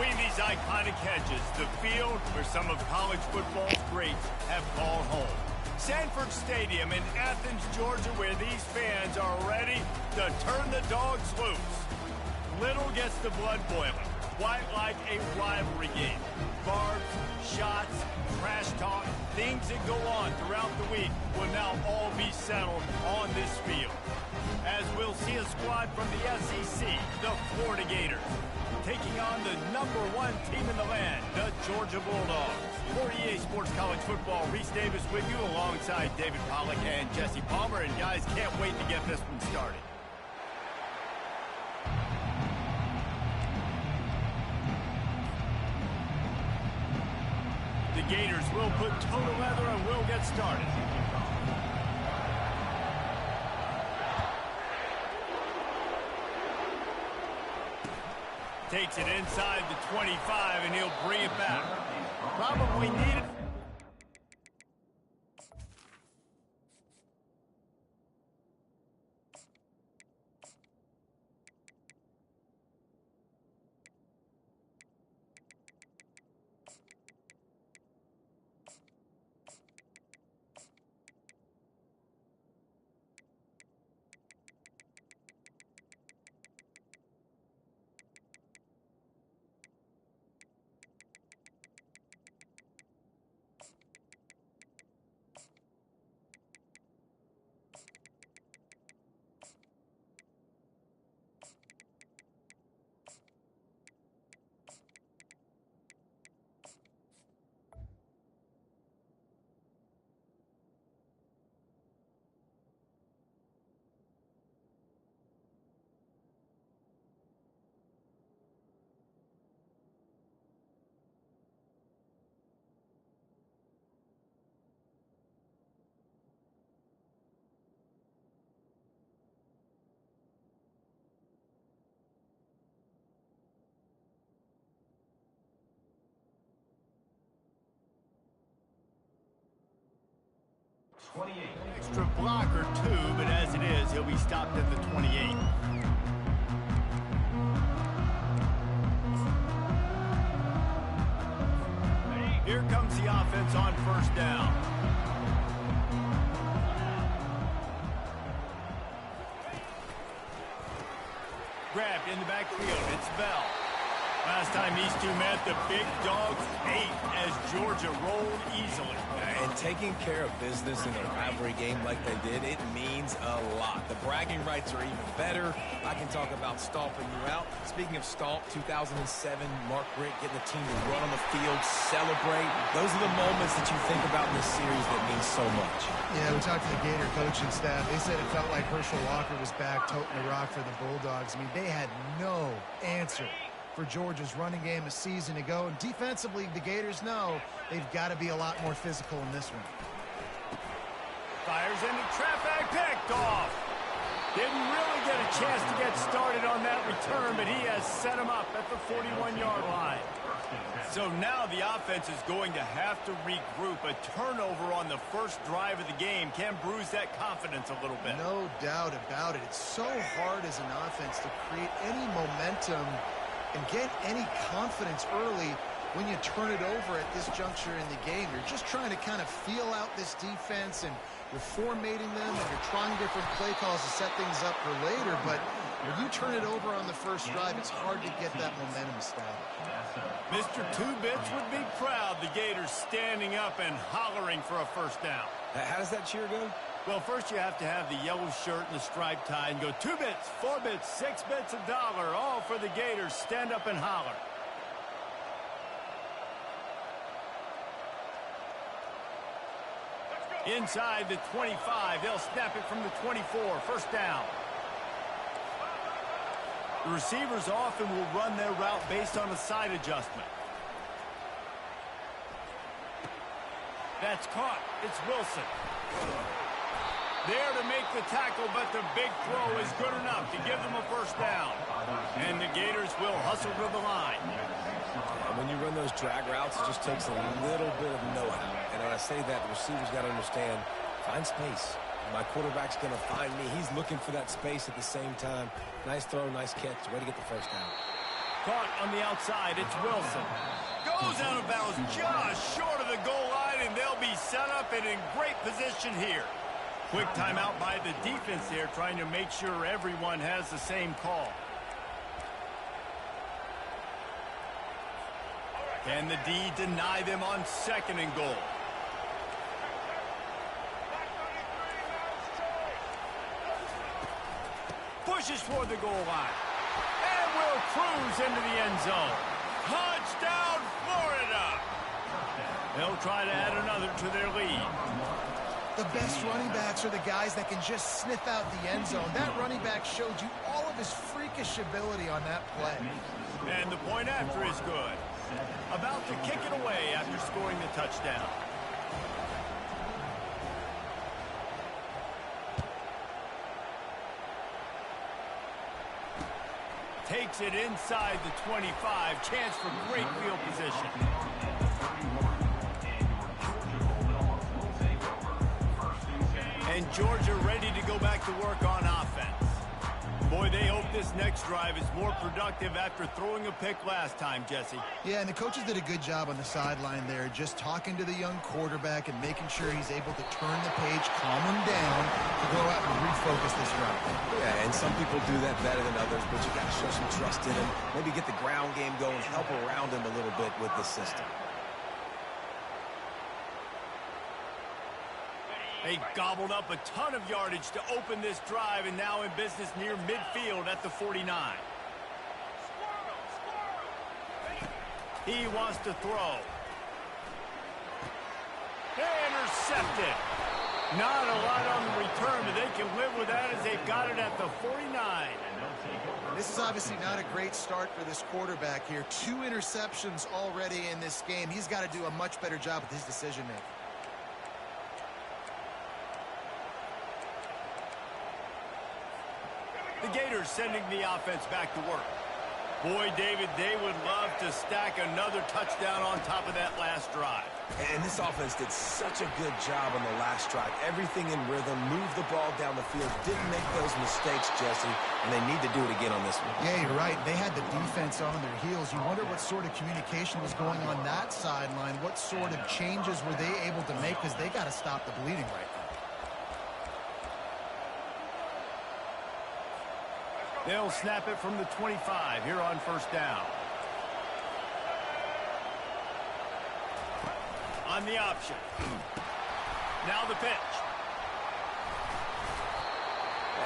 Between these iconic hedges, the field where some of college football's greats have called home. Sanford Stadium in Athens, Georgia, where these fans are ready to turn the dogs loose. Little gets the blood boiling, quite like a rivalry game. Barbs, shots, trash talk, things that go on throughout the week will now all be settled on this field. As we'll see a squad from the SEC, the Florida Gators, taking on the #1 team in the land, the Georgia Bulldogs. For EA Sports College Football, Reese Davis with you alongside David Pollack and Jesse Palmer. And guys, can't wait to get this one started. The Gators will put total leather and will get started. Takes it inside the 25, and he'll bring it back. Probably needed. Extra block or two, but as it is, he'll be stopped at the 28. Here comes the offense on first down. Grabbed in the backfield, it's Bell. Last time these two met, the big dogs ate as Georgia rolled easily. And taking care of business in a rivalry game like they did, it means a lot. The bragging rights are even better. I can talk about stomping you out. Speaking of stomp, 2007, Mark Richt getting the team to run on the field, celebrate. Those are the moments that you think about in this series that mean so much. Yeah, we talked to the Gator coaching staff. They said it felt like Herschel Walker was back toting the rock for the Bulldogs. I mean, they had no answer for Georgia's running game a season ago. And defensively, the Gators know they've got to be a lot more physical in this one. Fires into traffic, picked off. Didn't really get a chance to get started on that return, but he has set him up at the 41-yard line. So now the offense is going to have to regroup. A turnover on the first drive of the game can bruise that confidence a little bit. No doubt about it. It's so hard as an offense to create any momentum and get any confidence early when you turn it over at this juncture in the game. You're just trying to kind of feel out this defense, and you're formatting them, and you're trying different play calls to set things up for later. But when you turn it over on the first drive, it's hard to get that momentum established. Mr. Two Bits would be proud. The Gators standing up and hollering for a first down. How does that cheer go? Well, first you have to have the yellow shirt and the striped tie and go 2 bits, 4 bits, 6 bits, $1, all for the Gators. Stand up and holler. Inside the 25, they'll snap it from the 24, first down. The receivers often will run their route based on a side adjustment. That's caught. It's Wilson. There to make the tackle, but the big throw is good enough to give them a first down. And the Gators will hustle to the line. And when you run those drag routes, it just takes a little bit of know-how. And when I say that, the receivers got to understand, find space. My quarterback's going to find me. He's looking for that space at the same time. Nice throw, nice catch. Way to get the first down. caught on the outside. It's Wilson. Goes out of bounds just short of the goal line, and they'll be set up and in great position here. Quick timeout by the defense there, trying to make sure everyone has the same call. Can the D deny them on 2nd and goal? Pushes toward the goal line. And will cruise into the end zone. Touchdown, Florida! They'll try to add another to their lead. The best running backs are the guys that can just sniff out the end zone. That running back showed you all of his freakish ability on that play. And the point after is good. About to kick it away after scoring the touchdown. Takes it inside the 25. Chance for great field position. And Georgia ready to go back to work on offense. Boy, they hope this next drive is more productive after throwing a pick last time, Jesse. Yeah, and the coaches did a good job on the sideline there, just talking to the young quarterback and making sure he's able to turn the page, calm him down, to go out and refocus this route. Yeah, and some people do that better than others, but you got to show some trust in him. Maybe get the ground game going, help around him a little bit with the system. They gobbled up a ton of yardage to open this drive, and now in business near midfield at the 49. He wants to throw. Intercepted. Not a lot on the return, but they can live with that as they've got it at the 49. This is obviously not a great start for this quarterback here. 2 interceptions already in this game. He's got to do a much better job with his decision-making. The Gators sending the offense back to work. Boy, David, they would love to stack another touchdown on top of that last drive. And this offense did such a good job on the last drive. Everything in rhythm, moved the ball down the field, didn't make those mistakes, Jesse, and they need to do it again on this one. Yeah, you're right. They had the defense on their heels. You wonder what sort of communication was going on that sideline. What sort of changes were they able to make, because they got to stop the bleeding right now. They'll snap it from the 25 here on 1st down. On the option. Now the pitch.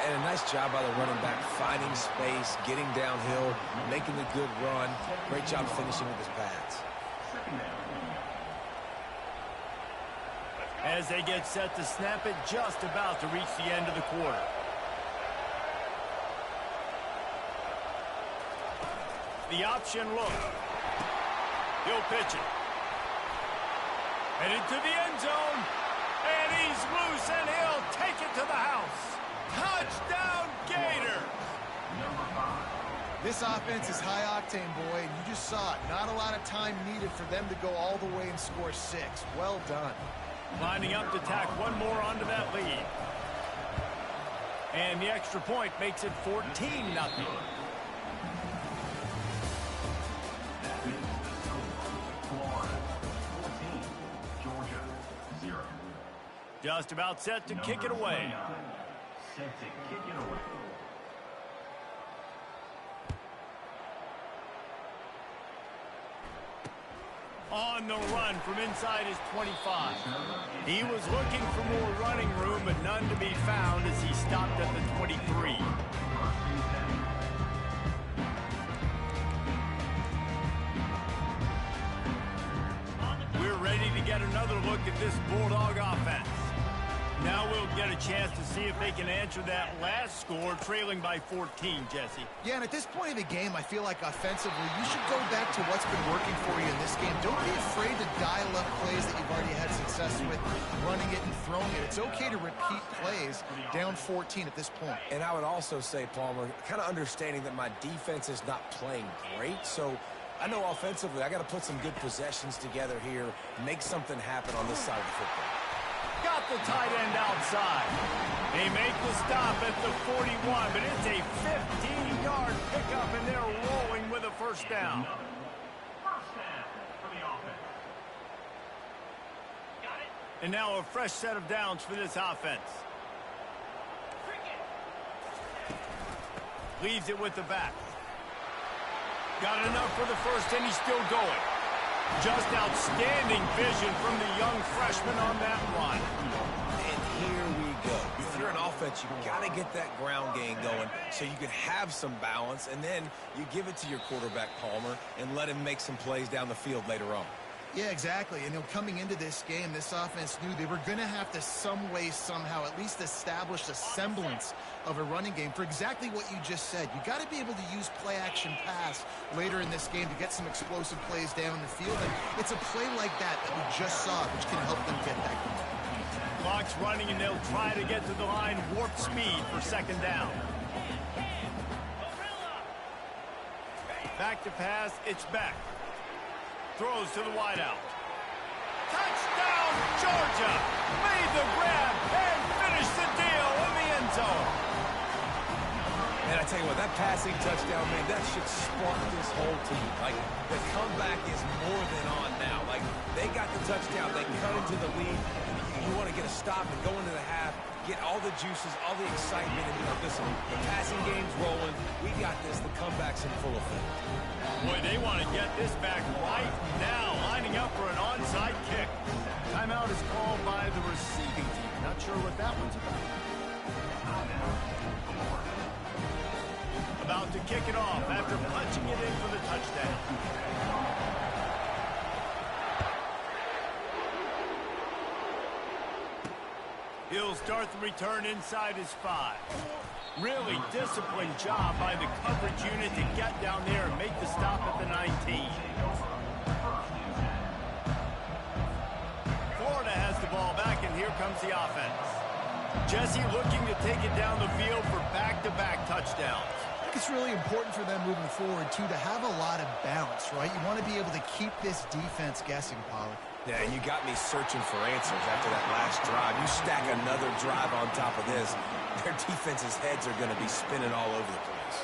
And a nice job by the running back, finding space, getting downhill, making a good run. Great job finishing with his pads. As they get set to snap it, just about to reach the end of the quarter. The option look. He'll pitch it. Headed to the end zone. And he's loose, and he'll take it to the house. Touchdown, Gator! This offense is high-octane, boy, and you just saw it. Not a lot of time needed for them to go all the way and score 6. Well done. Lining up to tack one more onto that lead. And the extra point makes it 14-0. Just about set to kick it away. On the run from inside his 25. He was looking for more running room, but none to be found as he stopped at the 23. We're ready to get another look at this Bulldog offense. Now we'll get a chance to see if they can answer that last score, trailing by 14, Jesse. Yeah, and at this point of the game, I feel like offensively, you should go back to what's been working for you in this game. Don't be afraid to dial up plays that you've already had success with, running it and throwing it. It's okay to repeat plays down 14 at this point. And I would also say, Palmer, kind of understanding that my defense is not playing great, so I know offensively I got to put some good possessions together here, make something happen on this side of the football. got the tight end outside. They make the stop at the 41, but it's a 15-yard pickup, and they're rolling with a first down. And now a fresh set of downs for this offense. Leaves it with the back. Got enough for the first, and he's still going. Just outstanding vision from the young freshman on that run. And here we go. If you're an offense, you've got to get that ground game going so you can have some balance, and then you give it to your quarterback, Palmer, and let him make some plays down the field later on. Yeah, exactly. And coming into this game, this offense knew they were going to have to some way, somehow, at least establish a semblance of a running game for exactly what you just said. You got to be able to use play-action pass later in this game to get some explosive plays down the field. And it's a play like that that we just saw, which can help them get that going. Clock's running, and they'll try to get to the line warp speed for second down. Back to pass, it's back. Throws to the wideout. Touchdown, Georgia! Made the grab and finished the deal in the end zone. And I tell you what, that passing touchdown, man, that should spark this whole team. Like, the comeback is more than on now. Like, they got the touchdown. They cut into the lead. You want to get a stop and go into the half, get all the juices, all the excitement, and be like, listen, the passing game's rolling. We got this. The comeback's in full effect. Boy, they want to get this back right now, lining up for an onside kick. Timeout is called by the receiving team. Not sure what that one's about. About to kick it off after punching it in for the touchdown. He'll start the return inside his 5. Really disciplined job by the coverage unit to get down there and make the stop at the 19. Florida has the ball back, and here comes the offense. Jesse looking to take it down the field for back-to-back touchdowns. I think it's really important for them moving forward, too, to have a lot of balance, right? You want to be able to keep this defense guessing, Pollard. Yeah, and you got me searching for answers after that last drive. You stack another drive on top of this, their defense's heads are going to be spinning all over the place.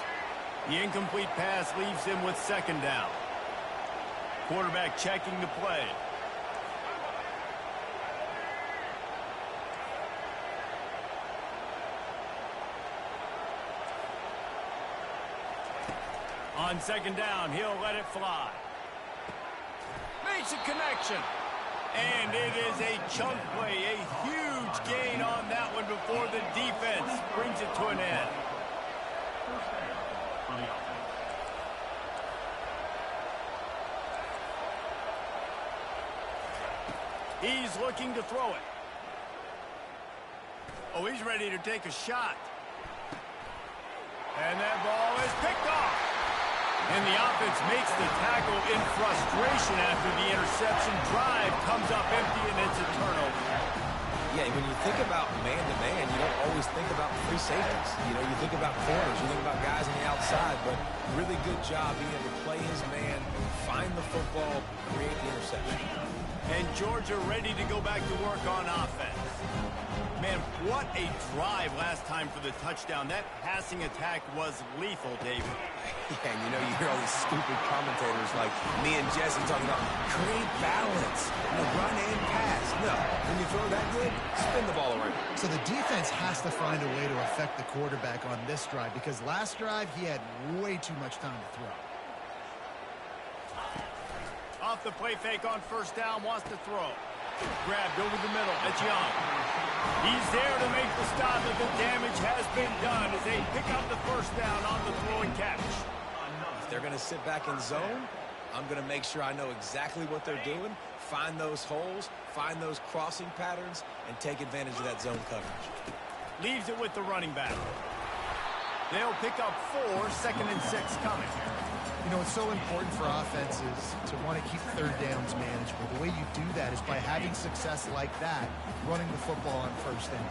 The incomplete pass leaves him with second down. Quarterback checking the play. On second down, he'll let it fly. Makes a connection. And it is a chunk play, a huge gain on that one before the defense brings it to an end. He's looking to throw it. Oh, he's ready to take a shot. And that ball is picked off. And the offense makes the tackle in frustration after the interception. Drive comes up empty, and it's a turnover. Yeah, when you think about man-to-man, you don't always think about free safeties. You know, you think about corners, you think about guys on the outside, but really good job being able to play his man, find the football, create the interception. And Georgia ready to go back to work on offense. Man, what a drive last time for the touchdown. That passing attack was lethal, David. Yeah, and you know, you hear all these stupid commentators like me and Jesse talking about create balance, run and pass. No, when you throw that good, spin the ball around. So the defense has to find a way to affect the quarterback on this drive, because last drive he had way too much time to throw. Off the play fake on first down, wants to throw. Grabbed over the middle. It's Young. He's there to make the stop, but the damage has been done as they pick up the first down on the throw and catch. If they're going to sit back in zone, I'm going to make sure I know exactly what they're doing, find those holes, find those crossing patterns, and take advantage of that zone coverage. Leaves it with the running back. They'll pick up 4, second and 6 coming. You know, it's so important for offenses to want to keep third downs manageable. The way you do that is by having success like that, running the football on first down.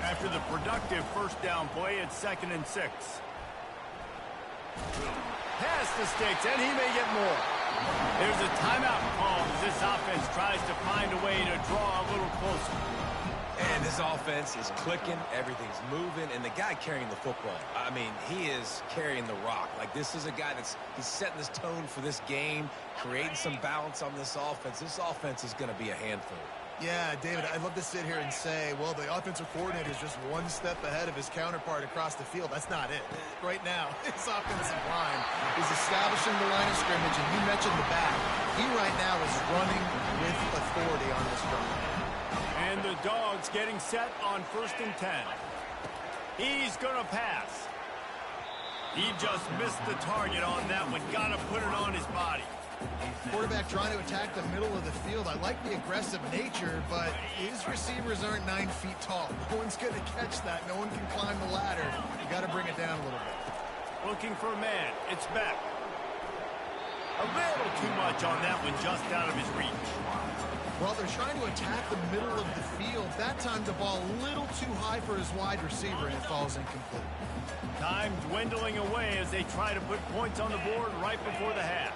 After the productive first down play, it's second and 6. Pass the sticks, and he may get more. There's a timeout call as this offense tries to find a way to draw a little closer. offense is clicking, everything's moving, and the guy carrying the football, I mean, he is carrying the rock. Like, this is a guy he's setting this tone for this game, creating some balance on this offense. This offense is going to be a handful. Yeah, David, I'd love to sit here and say, well, the offensive coordinator is just one step ahead of his counterpart across the field. That's not it. Right now, his offensive line is establishing the line of scrimmage, and you mentioned the back. He right now is running with authority on this drive. And the Dogs getting set on 1st and 10. He's going to pass. He just missed the target on that one. Got to put it on his body. Quarterback trying to attack the middle of the field. I like the aggressive nature, but his receivers aren't 9 feet tall. No one's going to catch that. No one can climb the ladder. You got to bring it down a little bit. Looking for a man. It's Beck. A little too much on that one, just out of his reach. Well, they're trying to attack the middle of the field. That time the ball a little too high for his wide receiver, and it falls incomplete. Time dwindling away as they try to put points on the board right before the half.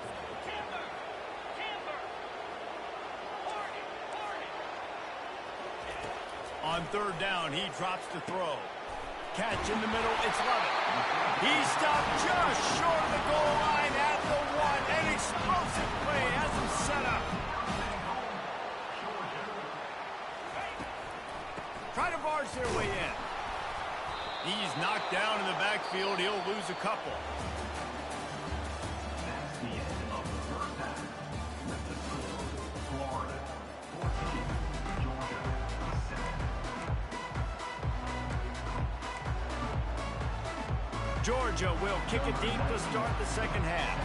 On 3rd down, he drops to throw. Catch in the middle, it's Lovett. He stopped just short of the goal line at the 1. An explosive play has him set up. Try to barge their way in. He's knocked down in the backfield. He'll lose a couple. That's the end of the first half. With the score, Florida 14, Georgia 7. Georgia will kick it deep to start the second half.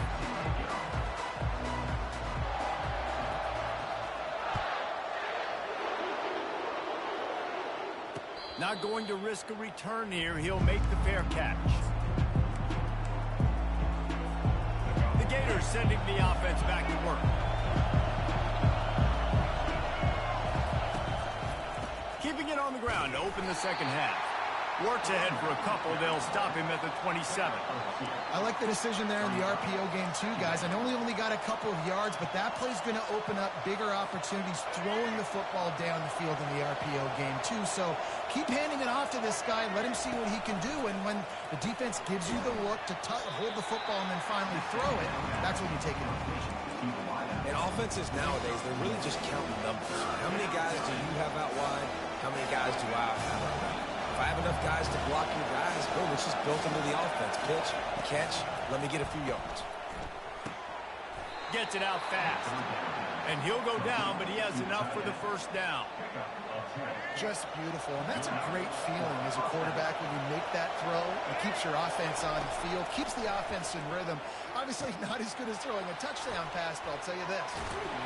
Not going to risk a return here. He'll make the fair catch. The Gators sending the offense back to work. Keeping it on the ground to open the second half. Works ahead for a couple. They'll stop him at the 27. I like the decision there in the RPO game too, guys. I know he only got a couple of yards, but that play's going to open up bigger opportunities throwing the football down the field in the RPO game too. So keep handing it off to this guy. Let him see what he can do. And when the defense gives you the look to hold the football and then finally throw it, that's when you take advantage. And offenses nowadays, they're really just counting numbers. How many guys do you have out wide? How many guys do I have out wide? If I have enough guys to block your guys, boom, it's just built into the offense. Pitch, catch, let me get a few yards. Gets it out fast. And he'll go down, but he has enough for the first down. Just beautiful. And that's a great feeling as a quarterback when you make that throw. It keeps your offense on the field, keeps the offense in rhythm. Obviously not as good as throwing a touchdown pass, but I'll tell you this,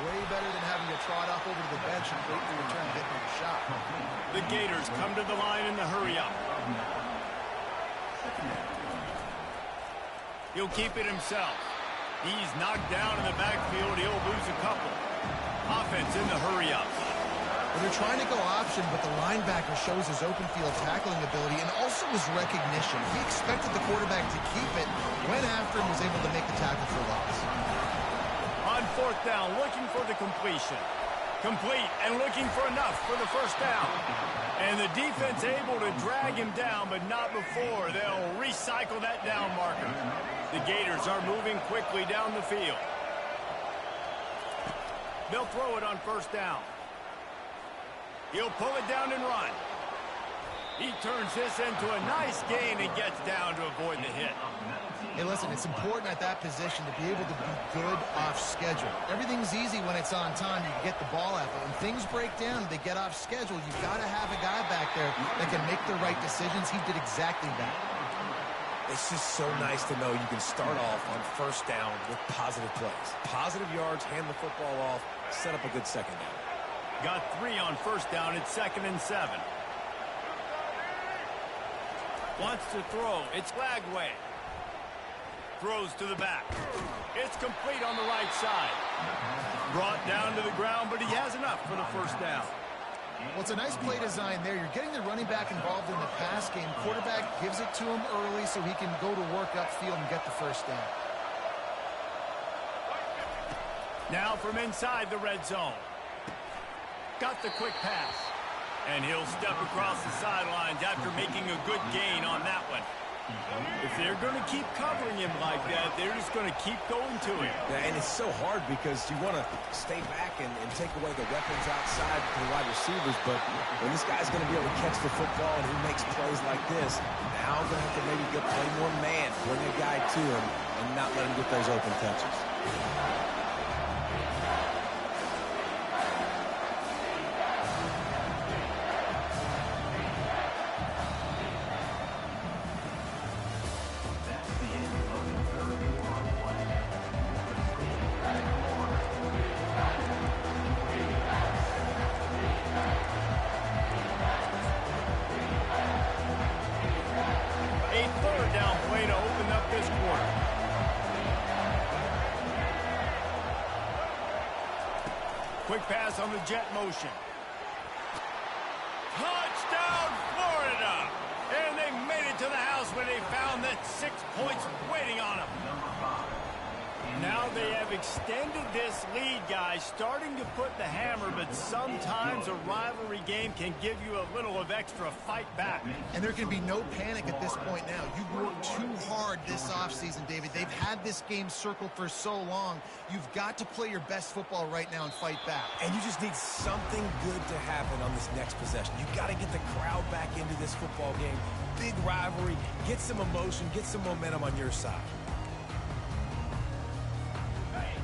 way better than having to trot off over to the bench and wait for your turn to get another shot. The Gators come to the line in the hurry-up. He'll keep it himself. He's knocked down in the backfield. He'll lose a couple. Offense in the hurry-up. Well, they're trying to go option, but the linebacker shows his open field tackling ability and also his recognition. He expected the quarterback to keep it, went after him, was able to make the tackle for loss. On 4th down, looking for the completion. Complete and looking for enough for the first down. And the defense able to drag him down, but not before. They'll recycle that down marker. The Gators are moving quickly down the field. They'll throw it on 1st down. He'll pull it down and run. He turns this into a nice gain and gets down to avoid the hit. Hey, listen, it's important at that position to be able to be good off schedule. Everything's easy when it's on time. You can get the ball out. But when things break down, they get off schedule. You've got to have a guy back there that can make the right decisions. He did exactly that. It's just so nice to know you can start off on 1st down with positive plays. Positive yards, hand the football off, set up a good second down. Got 3 on 1st down. It's 2nd and 7. Wants to throw. It's Lagway. Throws to the back. It's complete on the right side. Brought down to the ground, but he has enough for the first down. Well, it's a nice play design there. You're getting the running back involved in the pass game. Quarterback gives it to him early so he can go to work upfield and get the first down. Now from inside the red zone. Got the quick pass. And he'll step across the sidelines after making a good gain on that one. If they're going to keep covering him like that, they're just going to keep going to him. Yeah, and it's so hard because you want to stay back and take away the weapons outside to the wide receivers, but when this guy's going to be able to catch the football and he makes plays like this, now I'm going to have to maybe play more man, bring a guy to him, and not let him get those open touches. Quick pass on the jet motion. Touchdown, Florida! And they made it to the house where they found that 6 points waiting on them. Now they have extended this lead, guys, starting to put the hammer, but sometimes a rivalry game can give you a little of extra fight back. And there can be no panic at this point now. You've worked too hard this offseason, David. They've had this game circled for so long. You've got to play your best football right now and fight back. And you just need something good to happen on this next possession. You've got to get the crowd back into this football game. Big rivalry. Get some emotion. Get some momentum on your side.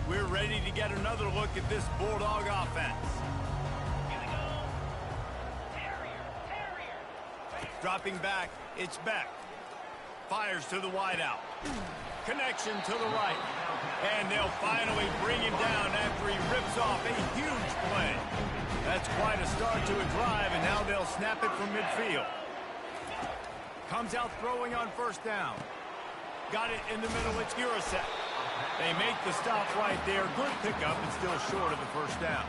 We're ready to get another look at this Bulldog offense. Here we go. Terrier. Dropping back, it's Beck. Fires to the wideout. Connection to the right. And they'll finally bring him down after he rips off a huge play. That's quite a start to a drive, and now they'll snap it from midfield. Comes out throwing on first down. Got it in the middle, it's Ncaa. They make the stop right there. Good pickup, and still short of the first down.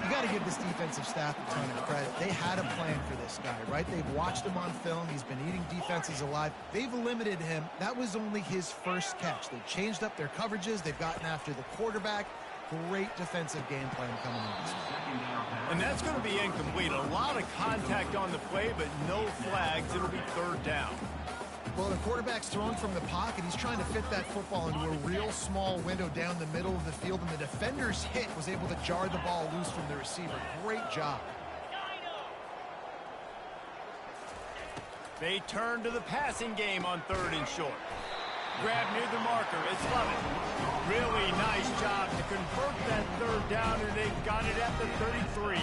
You got to give this defensive staff a ton of credit. They had a plan for this guy, right? They've watched him on film. He's been eating defenses alive. They've limited him. That was only his first catch. They've changed up their coverages. They've gotten after the quarterback. Great defensive game plan coming in this one. And that's going to be incomplete. A lot of contact on the play, but no flags. It'll be third down. Well, the quarterback's thrown from the pocket. He's trying to fit that football into a real small window down the middle of the field, and the defender's hit was able to jar the ball loose from the receiver. Great job. They turn to the passing game on third and short. Grab near the marker. It's Lovett. Really nice job to convert that third down, and they got it at the 33.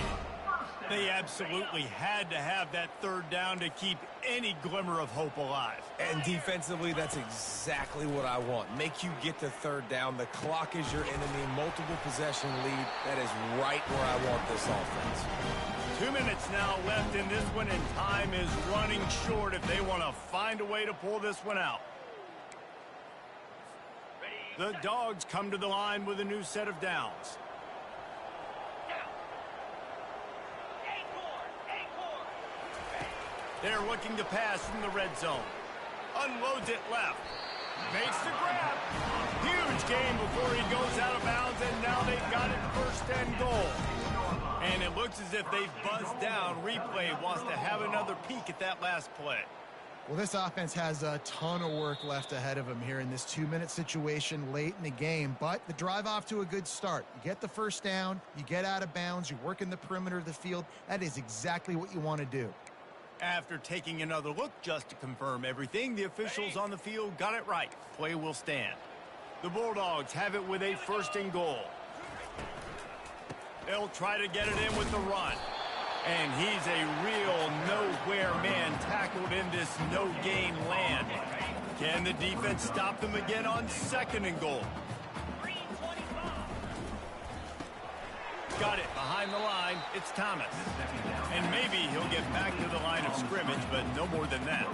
They absolutely had to have that third down to keep any glimmer of hope alive. And defensively, that's exactly what I want. Make you get the third down. The clock is your enemy. Multiple possession lead. That is right where I want this offense. 2 minutes now left in this one, and time is running short if they want to find a way to pull this one out. The Dogs come to the line with a new set of downs. They're looking to pass from the red zone. Unloads it left. Makes the grab. Huge gain before he goes out of bounds, and now they've got it first and goal. And it looks as if they've buzzed down. Replay wants to have another peek at that last play. Well, this offense has a ton of work left ahead of them here in this 2-minute situation late in the game, but the drive off to a good start. You get the first down, you get out of bounds, you work in the perimeter of the field. That is exactly what you want to do. After taking another look just to confirm everything, the officials on the field got it right. Play will stand. The Bulldogs have it with a first and goal. They'll try to get it in with the run. And he's a real nowhere man tackled in this no-gain land. Can the defense stop them again on second and goal? Got it behind the line. It's Thomas. And maybe he'll get back to the line of scrimmage, but no more than that.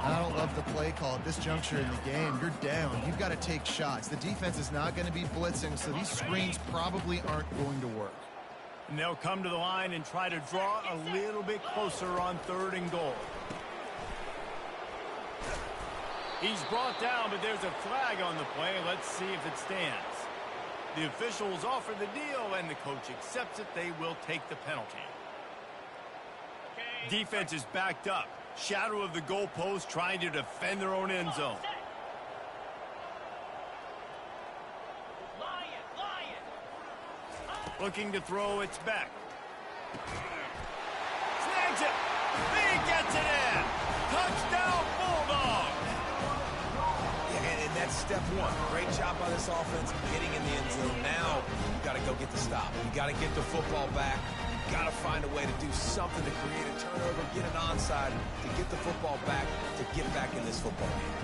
I don't love the play call at this juncture in the game. You're down. You've got to take shots. The defense is not going to be blitzing, so these screens probably aren't going to work. And they'll come to the line and try to draw a little bit closer on third and goal. He's brought down, but there's a flag on the play. Let's see if it stands. The officials offer the deal, and the coach accepts it. They will take the penalty. Defense is backed up. Shadow of the goalpost, trying to defend their own end zone. Looking to throw, it's back. Snags it. He gets it in. Touchdown, Bulldogs. Yeah, and that's step one. Great job by this offense getting in the end zone. Now you got to go get the stop. You got to get the football back. You got to find a way to do something to create a turnover, get an onside, to get the football back, to get back in this football game.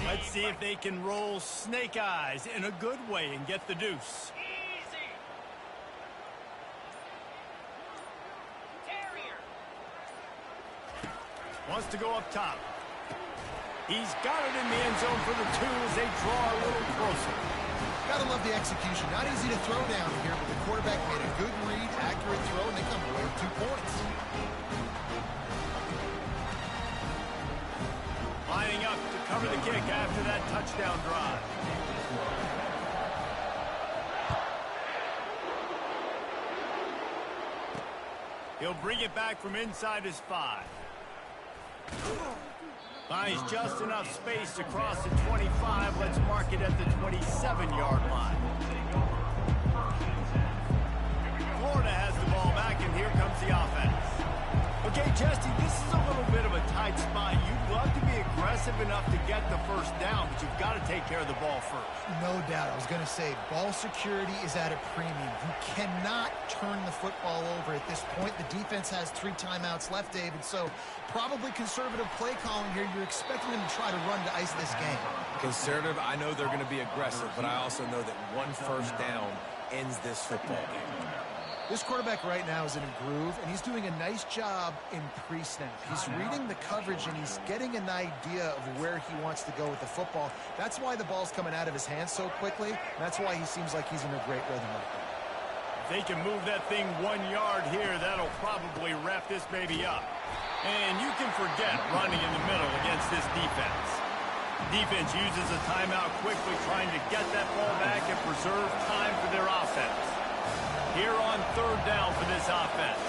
Let's see if they can roll snake eyes in a good way and get the deuce. Easy. Terrier. Wants to go up top. He's got it in the end zone for the two as they draw a little closer. Gotta love the execution. Not easy to throw down here, but the quarterback made a good read, accurate throw, and they come away with 2 points. Lining up to cover the kick after that touchdown drive. He'll bring it back from inside his 5. Finds just enough space to cross the 25. Let's mark it at the 27-yard line. Florida has the ball back, and here comes the offense. Okay, Jesse, this is a little bit of a tight spot. You'd love to be aggressive enough to get the first down, but you've got to take care of the ball first. No doubt. I was going to say, ball security is at a premium. You cannot turn the football over at this point. The defense has 3 timeouts left, David, so probably conservative play calling here. You're expecting them to try to run to ice this game. Conservative, I know they're going to be aggressive, but I also know that 1 first down ends this football game. This quarterback right now is in a groove, and he's doing a nice job in pre-snap. He's reading the coverage, and he's getting an idea of where he wants to go with the football. That's why the ball's coming out of his hands so quickly, and that's why he seems like he's in a great rhythm right now. If they can move that thing 1 yard here, that'll probably wrap this baby up. And you can forget running in the middle against this defense. Defense uses a timeout quickly, trying to get that ball back and preserve time for their offense. Here on 3rd down for this offense.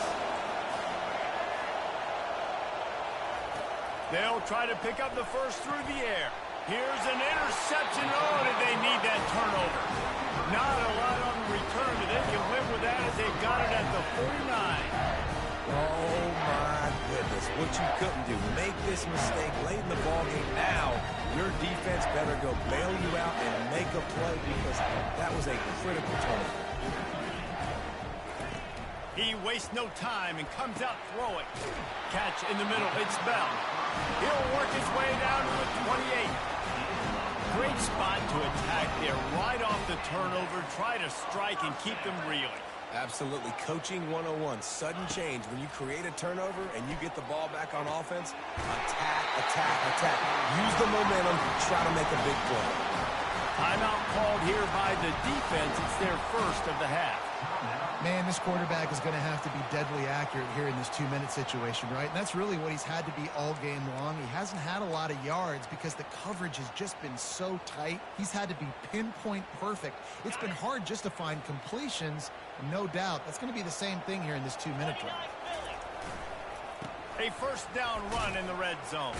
They'll try to pick up the first through the air. Here's an interception. Oh, did they need that turnover? Not a lot on the return, but they can live with that as they got it at the 49. Oh, my goodness. What you couldn't do. Make this mistake late in the ballgame. Now, your defense better go bail you out and make a play because that was a critical turnover. He wastes no time and comes out throwing. Catch in the middle. It's Bell. He'll work his way down to the 28. Great spot to attack there right off the turnover. Try to strike and keep them reeling. Absolutely. Coaching 101. Sudden change. When you create a turnover and you get the ball back on offense, attack, attack, attack. Use the momentum. Try to make a big play. Timeout called here by the defense. It's their first of the half. Man, this quarterback is going to have to be deadly accurate here in this 2-minute situation, right? And that's really what he's had to be all game long. He hasn't had a lot of yards because the coverage has just been so tight. He's had to be pinpoint perfect. It's been hard just to find completions, no doubt. That's going to be the same thing here in this 2-minute drive. A first down run in the red zone.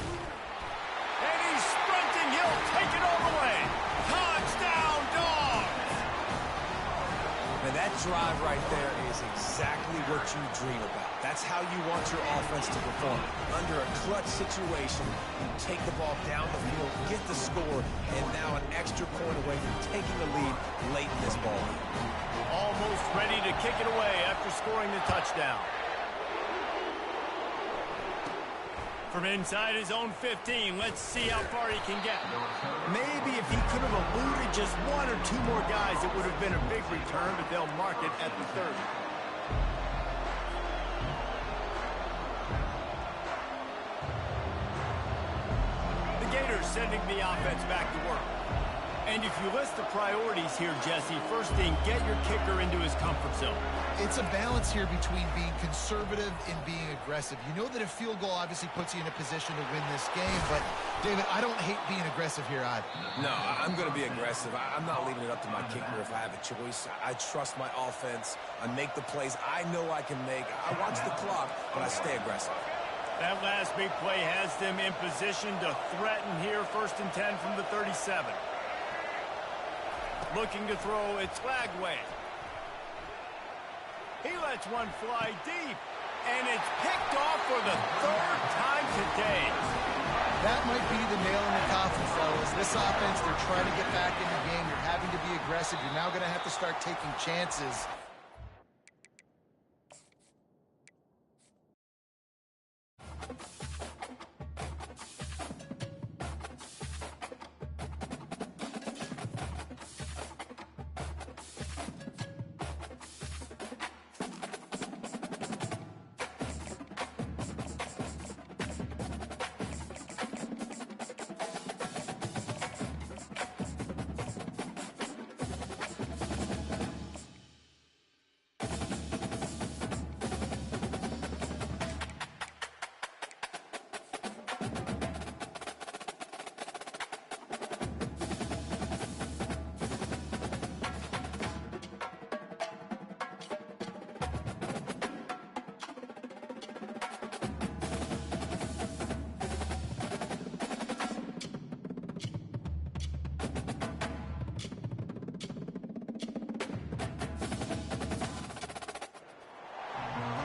And he's sprinting. He'll take it all the way. Touchdown, Dogs! And that drive right there is exactly what you dream about. That's how you want your offense to perform. Under a clutch situation, you take the ball down the field, get the score, and now an extra point away from taking the lead late in this ball game. Almost ready to kick it away after scoring the touchdown. From inside his own 15, let's see how far he can get. Maybe if he could have eluded just 1 or 2 more guys, it would have been a big return, but they'll mark it at the 30. The Gators sending the offense back to work. And if you list the priorities here, Jesse, first thing, get your kicker into his comfort zone. It's a balance here between being conservative and being aggressive. You know that a field goal obviously puts you in a position to win this game, but, David, I don't hate being aggressive here either. No, I'm going to be aggressive. I'm not leaving it up to my kicker if I have a choice. I trust my offense. I make the plays I know I can make. I watch the clock, but I stay aggressive. That last big play has them in position to threaten here. 1st and 10 from the 37. Looking to throw, it's Lagway. He lets one fly deep, and it's picked off for the 3rd time today. That might be the nail in the coffin, fellas. This offense, they're trying to get back in the game. You're having to be aggressive. You're now going to have to start taking chances.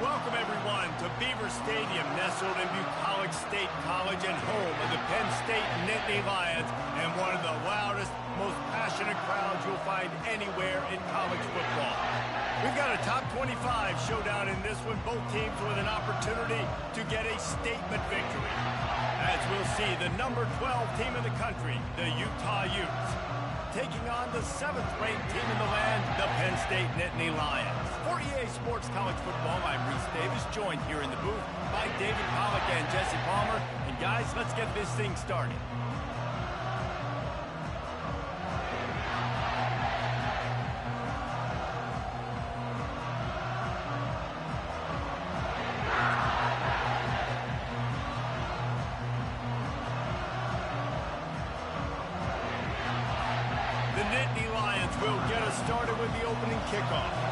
Welcome, everyone, to Beaver Stadium, nestled in Bucolic State College and home of the Penn State Nittany Lions, and one of the loudest, most passionate crowds you'll find anywhere in college football. We've got a top 25 showdown in this one, both teams with an opportunity to get a statement victory. As we'll see, the number 12 team in the country, the Utah Utes, taking on the 7th-ranked team in the land, the Penn State Nittany Lions. For EA Sports College Football, I'm Reese Davis, joined here in the booth by David Pollack and Jesse Palmer. And guys, let's get this thing started. The Nittany Lions will get us started with the opening kickoff.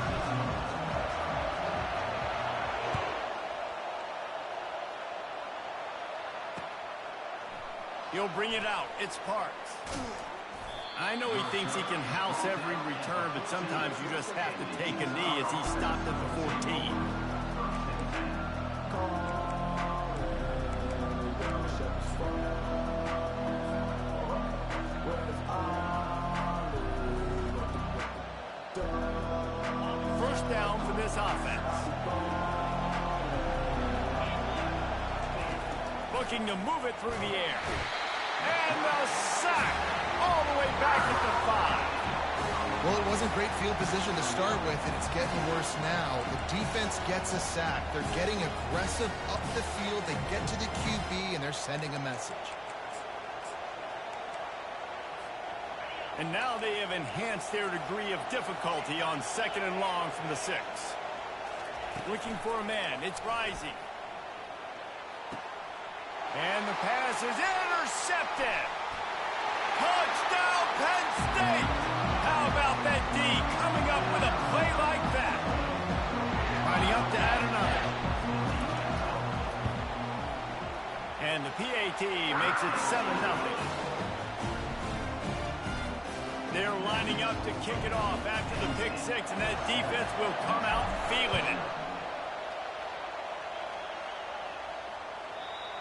He'll bring it out. It's Parks. I know he thinks he can house every return, but sometimes you just have to take a knee as he stopped at the 14. First down for this offense. Looking to move it through the air. And the sack all the way back at the 5. Well, it wasn't great field position to start with, and it's getting worse now. The defense gets a sack. They're getting aggressive up the field. They get to the QB, and they're sending a message. And now they have enhanced their degree of difficulty on 2nd and long from the 6. Looking for a man. It's Rising. And the pass is intercepted. Touchdown, Penn State. How about that D coming up with a play like that? Lining up to add another. And the PAT makes it 7-0. They're lining up to kick it off after the pick 6, and that defense will come out feeling it.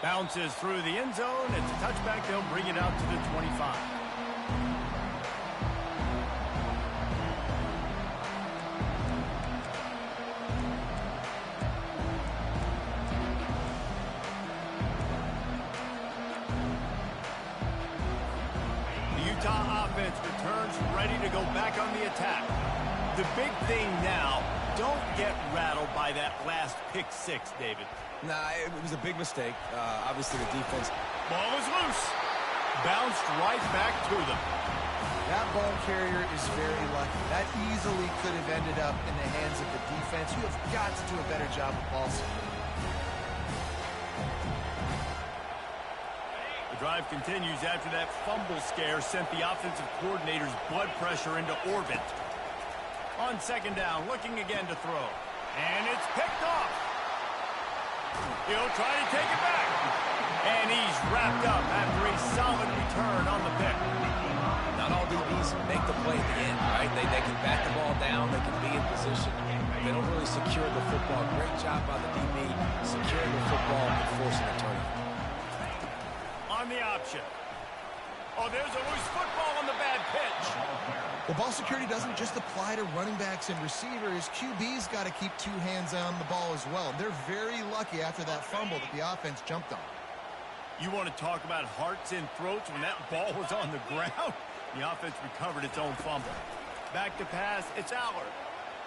Bounces through the end zone. It's a touchback. They'll bring it out to the 25. The Utah offense returns ready to go back on the attack. The big thing now, don't get rattled by that last pick 6, David. Nah, it was a big mistake. Obviously, the defense. Ball is loose. Bounced right back to them. That ball carrier is very lucky. That easily could have ended up in the hands of the defense. You have got to do a better job of ball security. The drive continues after that fumble scare sent the offensive coordinator's blood pressure into orbit. On second down, looking again to throw. And it's picked off. He'll try to take it back. And he's wrapped up after a solid return on the pick. Not all DBs make the play at the end, right? They can bat the ball down. They can be in position. They don't really secure the football. Great job by the DB securing the football and forcing the turnover. On the option. Oh, there's a loose football on the bad pitch. Well, ball security doesn't just apply to running backs and receivers. QB's got to keep two hands on the ball as well. They're very lucky after that fumble that the offense jumped on. You want to talk about hearts and throats when that ball was on the ground? The offense recovered its own fumble. Back to pass, it's Allard.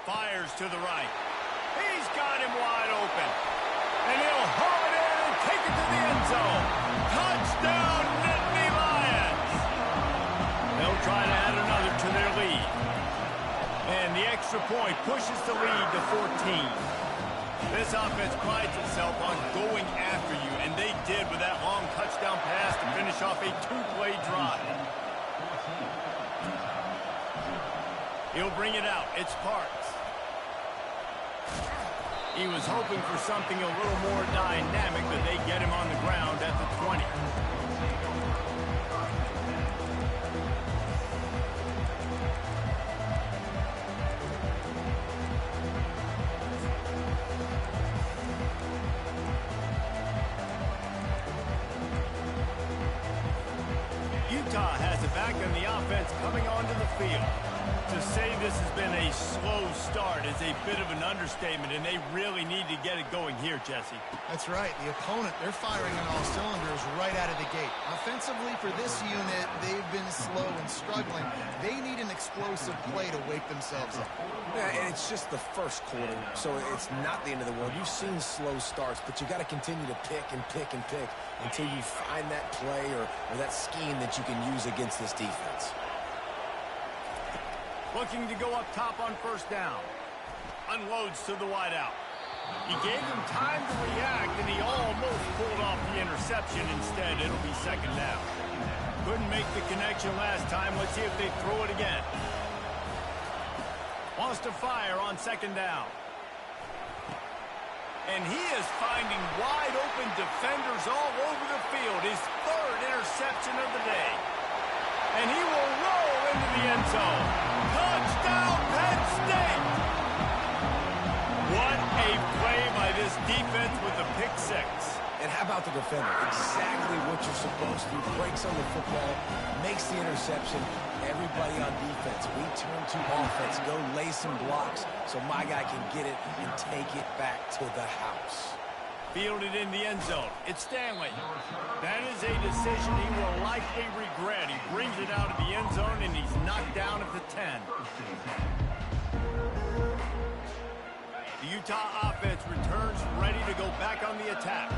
Fires to the right. He's got him wide open. And he'll haul it in and take it to the end zone. Touchdown, Nittany Lions! They'll try to add another to their lead. And the extra point pushes the lead to 14. This offense prides itself on going after you, and they did with that long touchdown pass to finish off a two-play drive. He'll bring it out. It's Parks. He was hoping for something a little more dynamic, but they get him on the ground at the 20. Ncaa has it back in the offense coming onto the field. To say this has been a slow start is a bit of an understatement, and they really need to get it going here, Jesse. That's right. The opponent, they're firing on all cylinders right out of the gate. Offensively, for this unit, they've been slow and struggling. They need an explosive play to wake themselves up. Yeah, and it's just the first quarter, so it's not the end of the world. You've seen slow starts, but you got to continue to pick and pick and pick until you find that play or that scheme that you can use against this defense. Looking to go up top on first down. Unloads to the wideout. He gave him time to react, and he almost pulled off the interception. Instead, it'll be second down. Couldn't make the connection last time. Let's see if they throw it again. Wants to fire on second down. And he is finding wide open defenders all over the field. His third interception of the day. And he will roll into the end zone. Touchdown, Penn State! What a play by this defense with the pick six. And how about the defender? Exactly what you're supposed to do. Breaks on the football, makes the interception. Everybody on defense, we turn to offense. Go lay some blocks so my guy can get it and take it back to the house. Fielded in the end zone. It's Stanley. That is a decision he will likely regret. He brings it out of the end zone, and he's knocked down at the 10. The Utah offense returns ready to go back on the attack.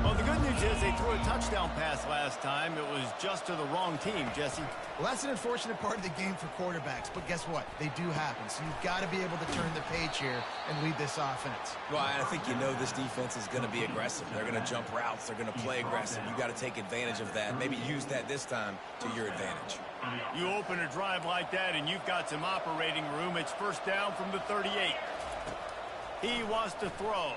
Well, the good news is they threw a touchdown pass last time. It was just to the wrong team, Jesse. Well, that's an unfortunate part of the game for quarterbacks, but guess what? They do happen, so you've got to be able to turn the page here and lead this offense. Well, I think you know this defense is going to be aggressive. They're going to jump routes. They're going to play aggressive. You've got to take advantage of that. Maybe use that this time to your advantage. You open a drive like that, and you've got some operating room. It's first down from the 38. He wants to throw.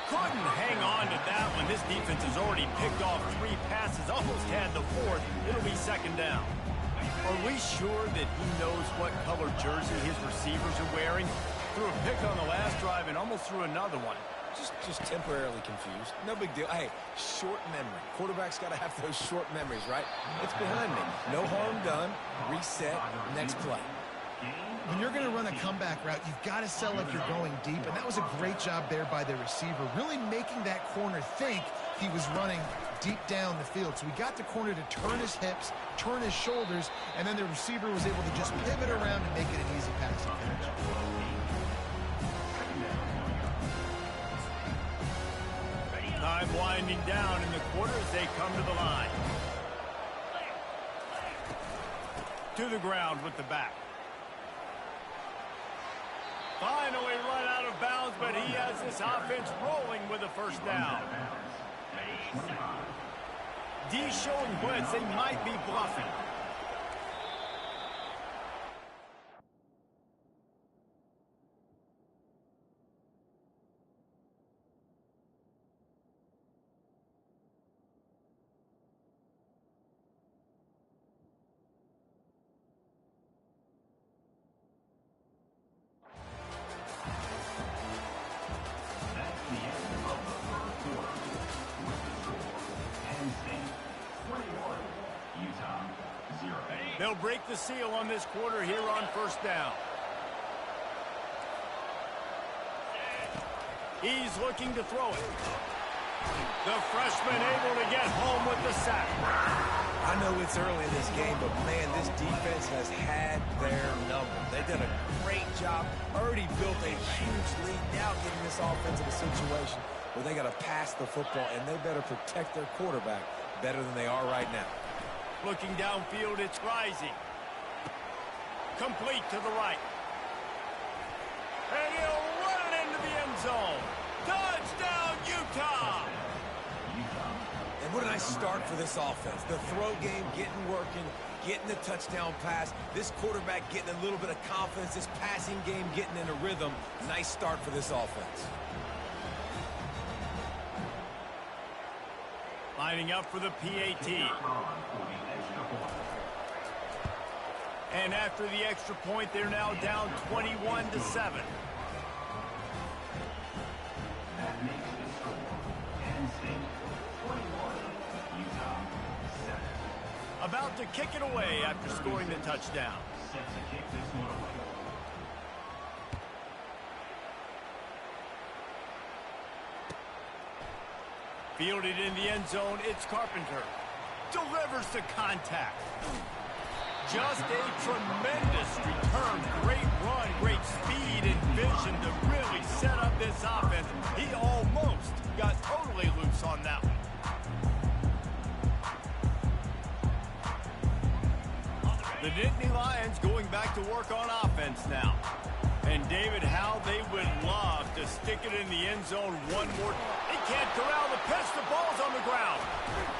Couldn't hang on to that one. This defense has already picked off 3 passes, almost had the 4th. It'll be second down. Are we sure that he knows what color jersey his receivers are wearing? Threw a pick on the last drive and almost threw another one. Just temporarily confused. No big deal. Hey, short memory. Quarterback's got to have those short memories, right? It's behind me. No harm done. Reset. Next play. When you're going to run a comeback route, you've got to sell like you're going deep, and that was a great job there by the receiver, really making that corner think he was running deep down the field. So we got the corner to turn his hips, turn his shoulders, and then the receiver was able to just pivot around and make it an easy pass and finish. Time winding down in the quarter as they come to the line. to the ground with the back. Finally run out of bounds, but he has this offense rolling with a first down. D showing blitz. They might be bluffing. They'll break the seal on this quarter here on first down. He's looking to throw it. The freshman able to get home with the sack. I know it's early in this game, but man, this defense has had their number. They've done a great job, already built a huge lead, now getting this offense in a situation where they got to pass the football, and they better protect their quarterback better than they are right now. Looking downfield, it's rising. Complete to the right. And he'll run it into the end zone. Touchdown, Utah! And what a nice start for this offense. The throw game getting working, getting the touchdown pass. This quarterback getting a little bit of confidence. This passing game getting in a rhythm. Nice start for this offense. Lining up for the PAT. And after the extra point, they're now down 21-7. That makes the score Penn State 21, Utah 7. About to kick it away after scoring the touchdown. Set to kick this one away. Fielded in the end zone, it's Carpenter. Delivers to contact. Just a tremendous return. Great run, great speed and vision to really set up this offense. He almost got totally loose on that one. The Nittany Lions going back to work on offense now. And David, how they would love to stick it in the end zone one more. They can't corral the pitch. The ball's on the ground.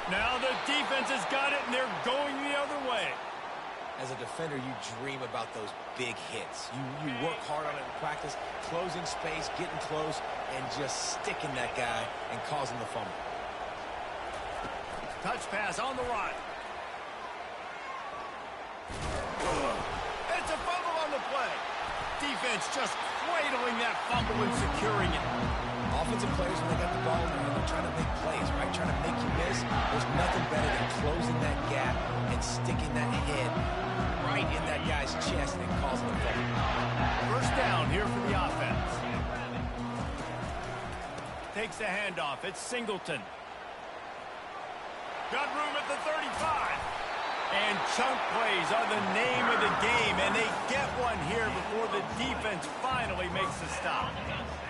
Now the defense has got it, and they're going the other way. As a defender, you dream about those big hits. You work hard on it in practice, closing space, getting close, and just sticking that guy and causing the fumble. Touch pass on the run. It's a fumble on the play. Defense just cradling that fumble and securing it. Offensive players, when they got the ball in their hand, they're trying to make plays, right? Trying to make you miss. There's nothing better than closing that gap and sticking that head right in that guy's chest and causing the fumble. First down here for the offense. Takes the handoff. It's Singleton. Got room at the 35. And chunk plays are the name of the game, and they get one here before the defense finally makes the stop.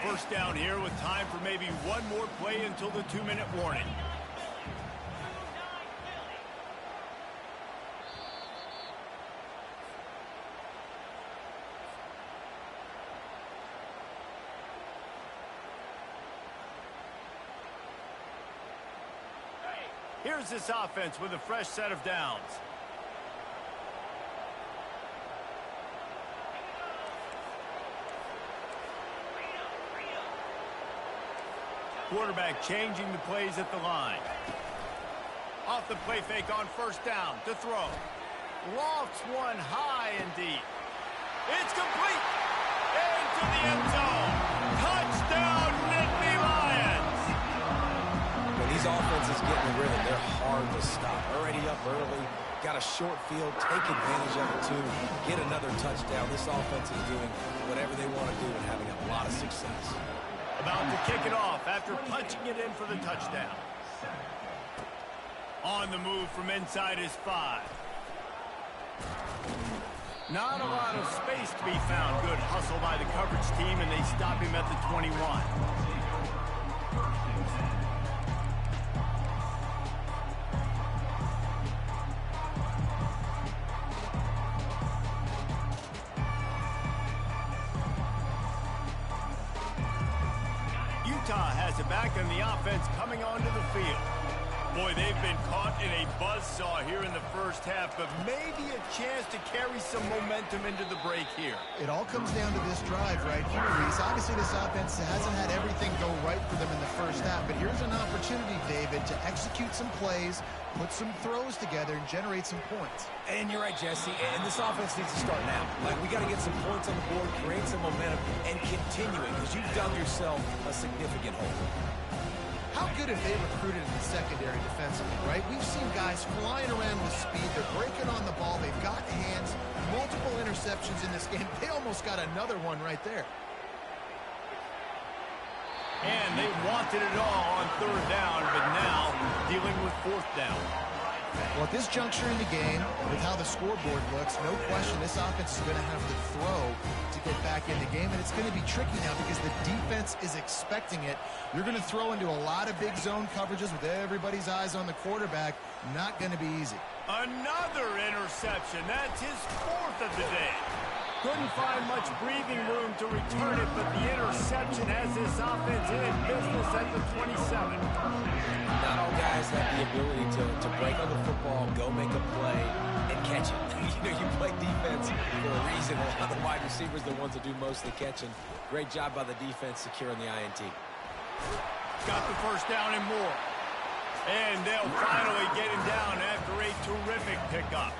First down here with time for maybe one more play until the 2-minute warning. Here's this offense with a fresh set of downs. Quarterback changing the plays at the line. Off the play fake on first down to throw. Lofts one high and deep. It's complete. Into the end zone. Touchdown, Nittany Lions. When these offenses get in the rhythm, they're hard to stop. Already up early, got a short field, take advantage of it too, get another touchdown. This offense is doing whatever they want to do and having a lot of success. About to kick it off after punching it in for the touchdown. On the move from inside his 5. Not a lot of space to be found. Good hustle by the coverage team, and they stop him at the 21. Utah has it back and the offense coming onto the field. Boy, they've been caught in a buzzsaw here in the first half, but maybe a chance to carry some momentum into the break here. It all comes down to this drive right here, Reese. Obviously, this offense hasn't had everything go right for them in the first half, but here's an opportunity, David, to execute some plays, put some throws together, and generate some points. And you're right, Jesse, and this offense needs to start now. Like, we got to get some points on the board, create some momentum, and continue it, because you've dug yourself a significant hole. How good have they recruited in the secondary defensively, right? We've seen guys flying around with speed. They're breaking on the ball. They've got hands, multiple interceptions in this game. They almost got another one right there. And they wanted it all on third down, but now dealing with fourth down. Well, at this juncture in the game, with how the scoreboard looks, no question this offense is going to have to throw to get back in the game, and it's going to be tricky now because the defense is expecting it. You're going to throw into a lot of big zone coverages with everybody's eyes on the quarterback. Not going to be easy. Another interception. That's his fourth of the day. Couldn't find much breathing room to return it, but the interception has this offense in business at the 27. Not all guys have the ability to break on the football, go make a play, and catch it. You play defense for a reason. A lot of the wide receivers are the ones that do most of the catching. Great job by the defense securing the INT. Got the first down and more. And they'll finally get him down after a terrific pickup.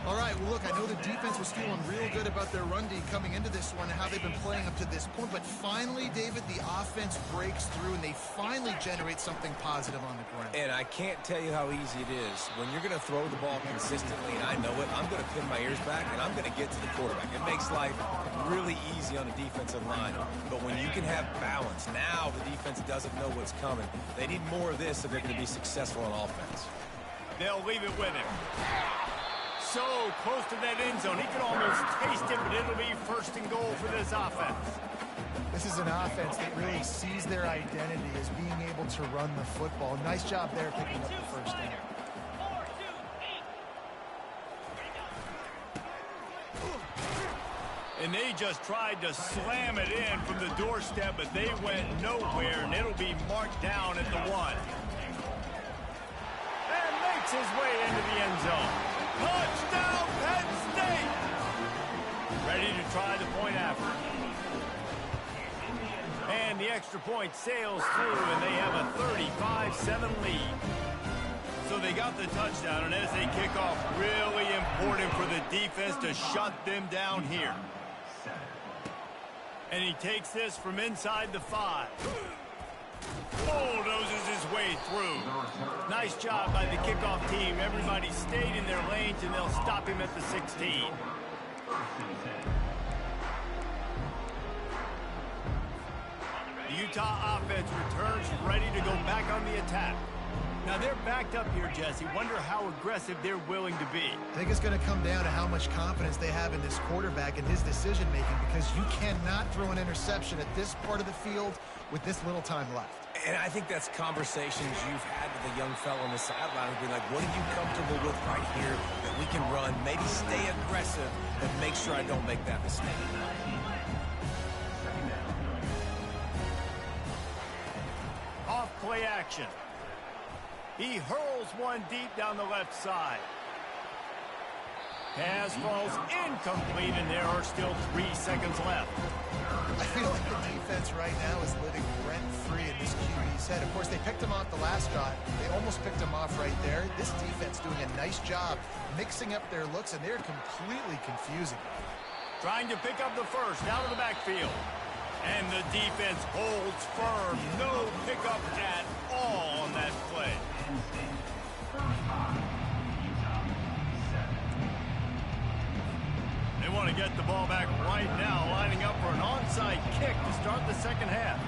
All right, well, look, I know the defense was feeling real good about their run D coming into this one and how they've been playing up to this point, but finally, David, the offense breaks through and they finally generate something positive on the ground. And I can't tell you how easy it is. When you're going to throw the ball consistently, and I know it, I'm going to pin my ears back and I'm going to get to the quarterback. It makes life really easy on the defensive line. But when you can have balance, now the defense doesn't know what's coming. They need more of this if they're going to be successful on offense. They'll leave it with him. So close to that end zone. He can almost taste it, but it'll be first and goal for this offense. This is an offense that really sees their identity as being able to run the football. Nice job there picking up the first down. And they just tried to slam it in from the doorstep, but they went nowhere, and it'll be marked down at the 1. And makes his way into the end zone. Touchdown, Penn State! Ready to try the point after. And the extra point sails through, and they have a 35-7 lead. So they got the touchdown, and as they kick off, really important for the defense to shut them down here. And he takes this from inside the 5. Bulldozes his way through. Nice job by the kickoff team. Everybody stayed in their lanes, and they'll stop him at the 16. The Utah offense returns ready to go back on the attack. Now they're backed up here, Jesse. Wonder how aggressive they're willing to be. I think it's going to come down to how much confidence they have in this quarterback and his decision-making, because you cannot throw an interception at this part of the field with this little time left. And I think that's conversations you've had with a young fellow on the sideline. Be like, what are you comfortable with right here that we can run? Maybe stay aggressive and make sure I don't make that mistake. Off play action. He hurls one deep down the left side. Pass falls incomplete, and there are still 3 seconds left. I feel like the defense right now is living rent-free in this QB's head. Of course, they picked him off the last drive. They almost picked him off right there. This defense doing a nice job mixing up their looks, and they're completely confusing. Trying to pick up the first, out of the backfield. And the defense holds firm. No pickup at all on that play. They want to get the ball back right now, lining up for an onside kick to start the second half.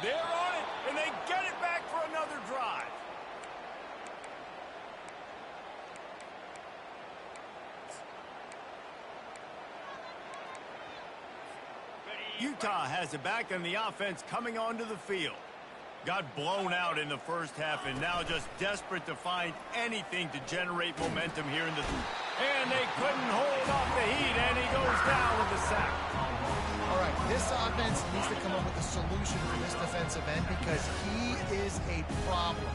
They're on it, and they get it back for another drive. Utah has it back, and the offense coming onto the field. Got blown out in the first half, and now just desperate to find anything to generate momentum here in the... And they couldn't hold off the heat, and he he goes down with the sack. All right, this offense needs to come up with a solution for this defensive end because he is a problem.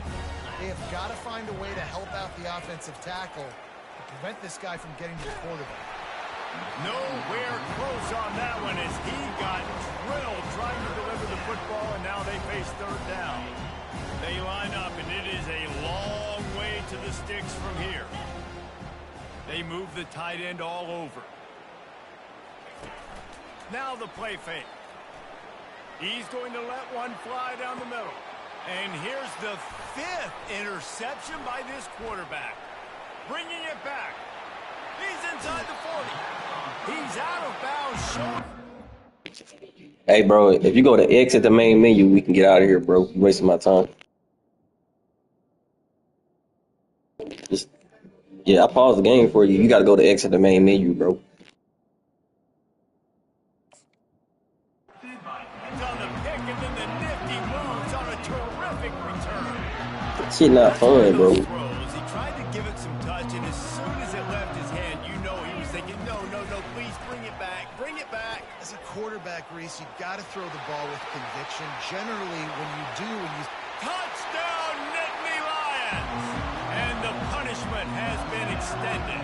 They have got to find a way to help out the offensive tackle to prevent this guy from getting to the quarterback. Nowhere close on that one as he got drilled trying to deliver the football, and now they face third down. They line up, and it is a long way to the sticks from here. They move the tight end all over. Now the play fake. He's going to let one fly down the middle. And here's the 5th interception by this quarterback. Bringing it back. He's inside the 40. He's out of bounds short. Hey, bro, if you go to exit the main menu, we can get out of here, bro. You're wasting my time. Yeah, I paused the game for you. You got to go to exit the main menu, bro. He's on the pick, and then the nifty moves on a terrific return. That shit not fun, bro. He tried to give it some touch, and as soon as it left his hand, you know he was thinking, no, please bring it back, bring it back. As a quarterback, Reese, you've got to throw the ball with conviction. Generally, when you do, Touchdown, Nittany Lions! And the punishment has been extended.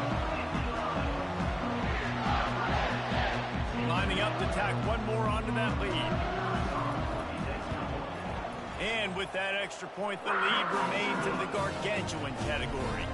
Lining up to tack one more onto that lead. And with that extra point, the lead remains in the gargantuan category.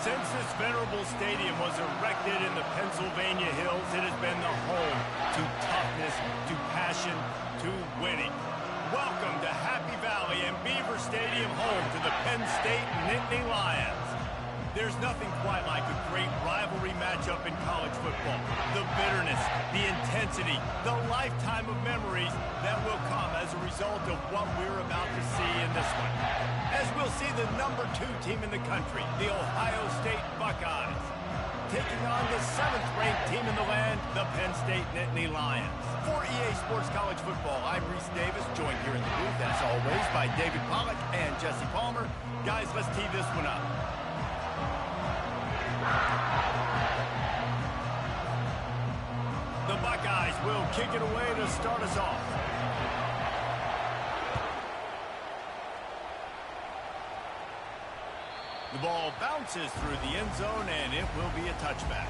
Since this venerable stadium was erected in the Pennsylvania Hills, it has been the home to toughness, to passion, to winning. Welcome to Happy Valley and Beaver Stadium, home to the Penn State Nittany Lions. There's nothing quite like a great rivalry matchup in college football. The bitterness, the intensity, the lifetime of memories that will come as a result of what we're about to see in this one. As we'll see the number 2 team in the country, the Ohio State Buckeyes, taking on the 7th-ranked team in the land, the Penn State Nittany Lions. For EA Sports College Football, I'm Reese Davis, joined here in the booth, as always, by David Pollack and Jesse Palmer. Guys, let's tee this one up. The Buckeyes will kick it away to start us off. The ball bounces through the end zone, and it will be a touchback.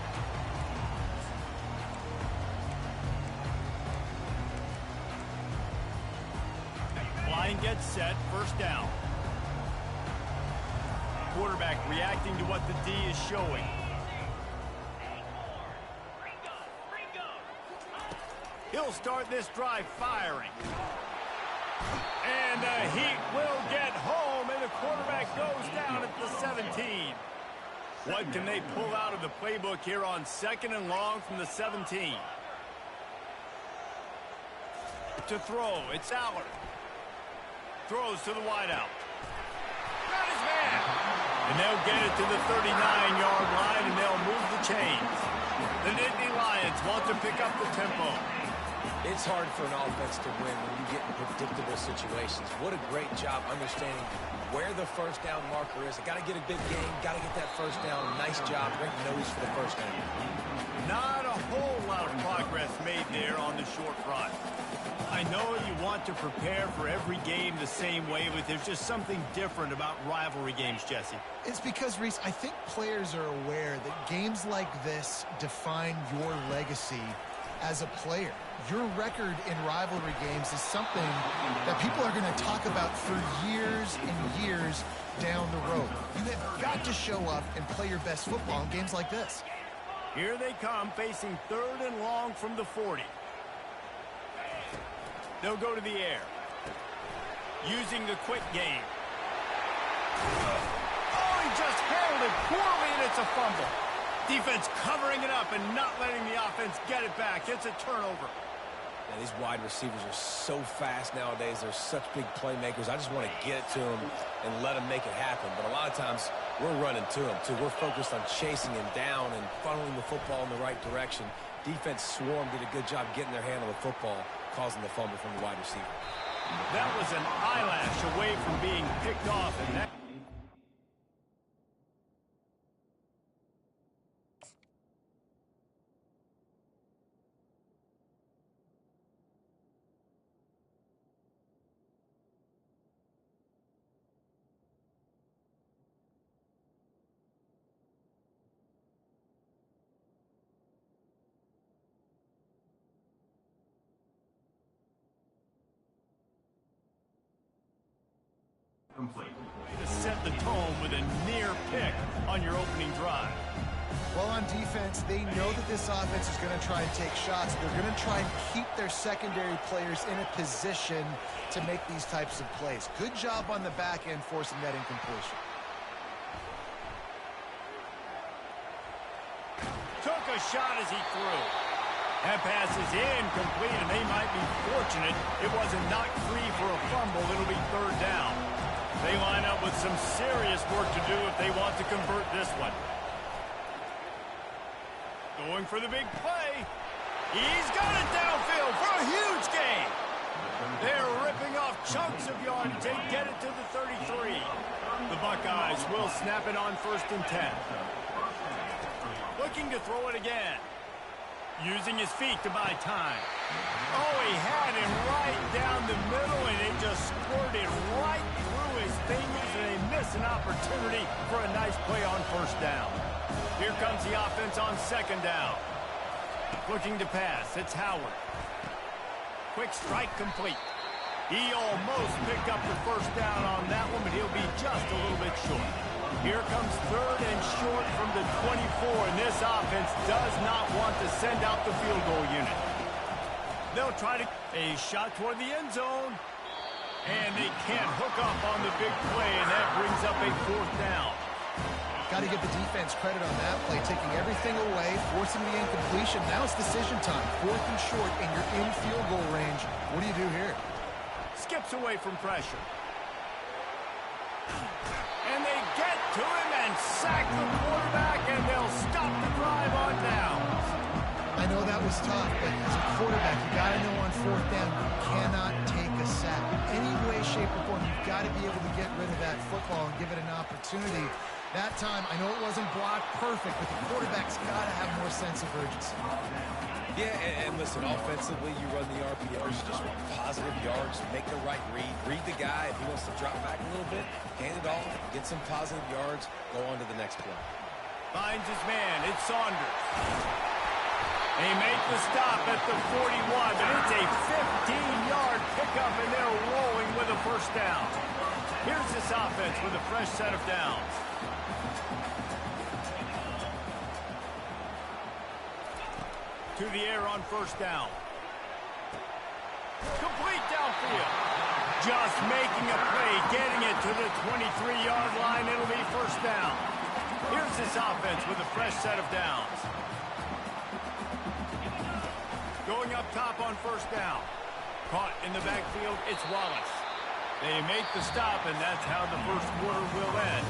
Line gets set, first down. Quarterback reacting to what the D is showing. He'll start this drive firing. And the Heat will get home, and the quarterback goes down at the 17. What can they pull out of the playbook here on 2nd and long from the 17? To throw, it's Aller. Throws to the wideout. Got his man. And they'll get it to the 39-yard line, and they'll move the chains. The Nittany Lions want to pick up the tempo. It's hard for an offense to win when you get in predictable situations. What a great job understanding where the first down marker is. Got to get a big gain, got to get that first down. Nice job, great nose for the first down. Not a whole lot of progress made there on the short run. I know you want to prepare for every game the same way, but there's just something different about rivalry games, Jesse. It's because, Reese, I think players are aware that games like this define your legacy as a player. Your record in rivalry games is something that people are going to talk about for years and years down the road. You have got to show up and play your best football in games like this. Here they come, facing 3rd and long from the 40. They'll go to the air. Using the quick game. Oh, he just handled it poorly, and it's a fumble. Defense covering it up and not letting the offense get it back. It's a turnover. Yeah, these wide receivers are so fast nowadays. They're such big playmakers. I just want to get it to them and let them make it happen. But a lot of times, we're running to them, too. We're focused on chasing him down and funneling the football in the right direction. Defense swarm did a good job getting their hand on the football, causing the fumble from the wide receiver. That was an eyelash away from being picked off, and that... Complete. to set the tone with a near pick on your opening drive. Well, on defense, they know that this offense is going to try and take shots. They're going to try and keep their secondary players in a position to make these types of plays. Good job on the back end forcing that incompletion. Took a shot as he threw. That pass is incomplete, and they might be fortunate it wasn't knocked free for a fumble. It'll be 3rd down. They line up with some serious work to do if they want to convert this one. Going for the big play. He's got it downfield for a huge gain. They're ripping off chunks of yardage. They get it to the 33. The Buckeyes will snap it on 1st and 10. Looking to throw it again. Using his feet to buy time. Oh, he had him right down the middle, and it just squirted right through his fingers, and they miss an opportunity for a nice play on 1st down. Here comes the offense on 2nd down. Looking to pass. It's Howard. Quick strike complete. He almost picked up the 1st down on that one, but he'll be just a little bit short. Here comes 3rd and short from the 24, and this offense does not want to send out the field goal unit. They'll try to... A shot toward the end zone. And they can't hook up on the big play, and that brings up a 4th down. Got to give the defense credit on that play, taking everything away, forcing the incompletion. Now it's decision time. 4th and short, and you're in field goal range. What do you do here? Skips away from pressure. And they get to him and sack the quarterback, and they'll stop the drive on downs. I know that was tough, but as a quarterback, you got to know on 4th down, you cannot take a sack. Any way, shape, or form, you've got to be able to get rid of that football and give it an opportunity. That time, I know it wasn't blocked perfect, but the quarterback's got to have more sense of urgency. Yeah, and listen, offensively, you run the RPOs, you just want positive yards, make the right read the guy. If he wants to drop back a little bit, hand it off, get some positive yards, go on to the next play. Finds his man. It's Saunders. They make the stop at the 41, but it's a 15-yard pickup, and they're rolling with a 1st down. Here's this offense with a fresh set of downs. To the air on 1st down. Complete downfield. Just making a play, getting it to the 23-yard line. It'll be 1st down. Here's this offense with a fresh set of downs. Going up top on 1st down. Caught in the backfield, it's Wallace. They make the stop, and that's how the first quarter will end.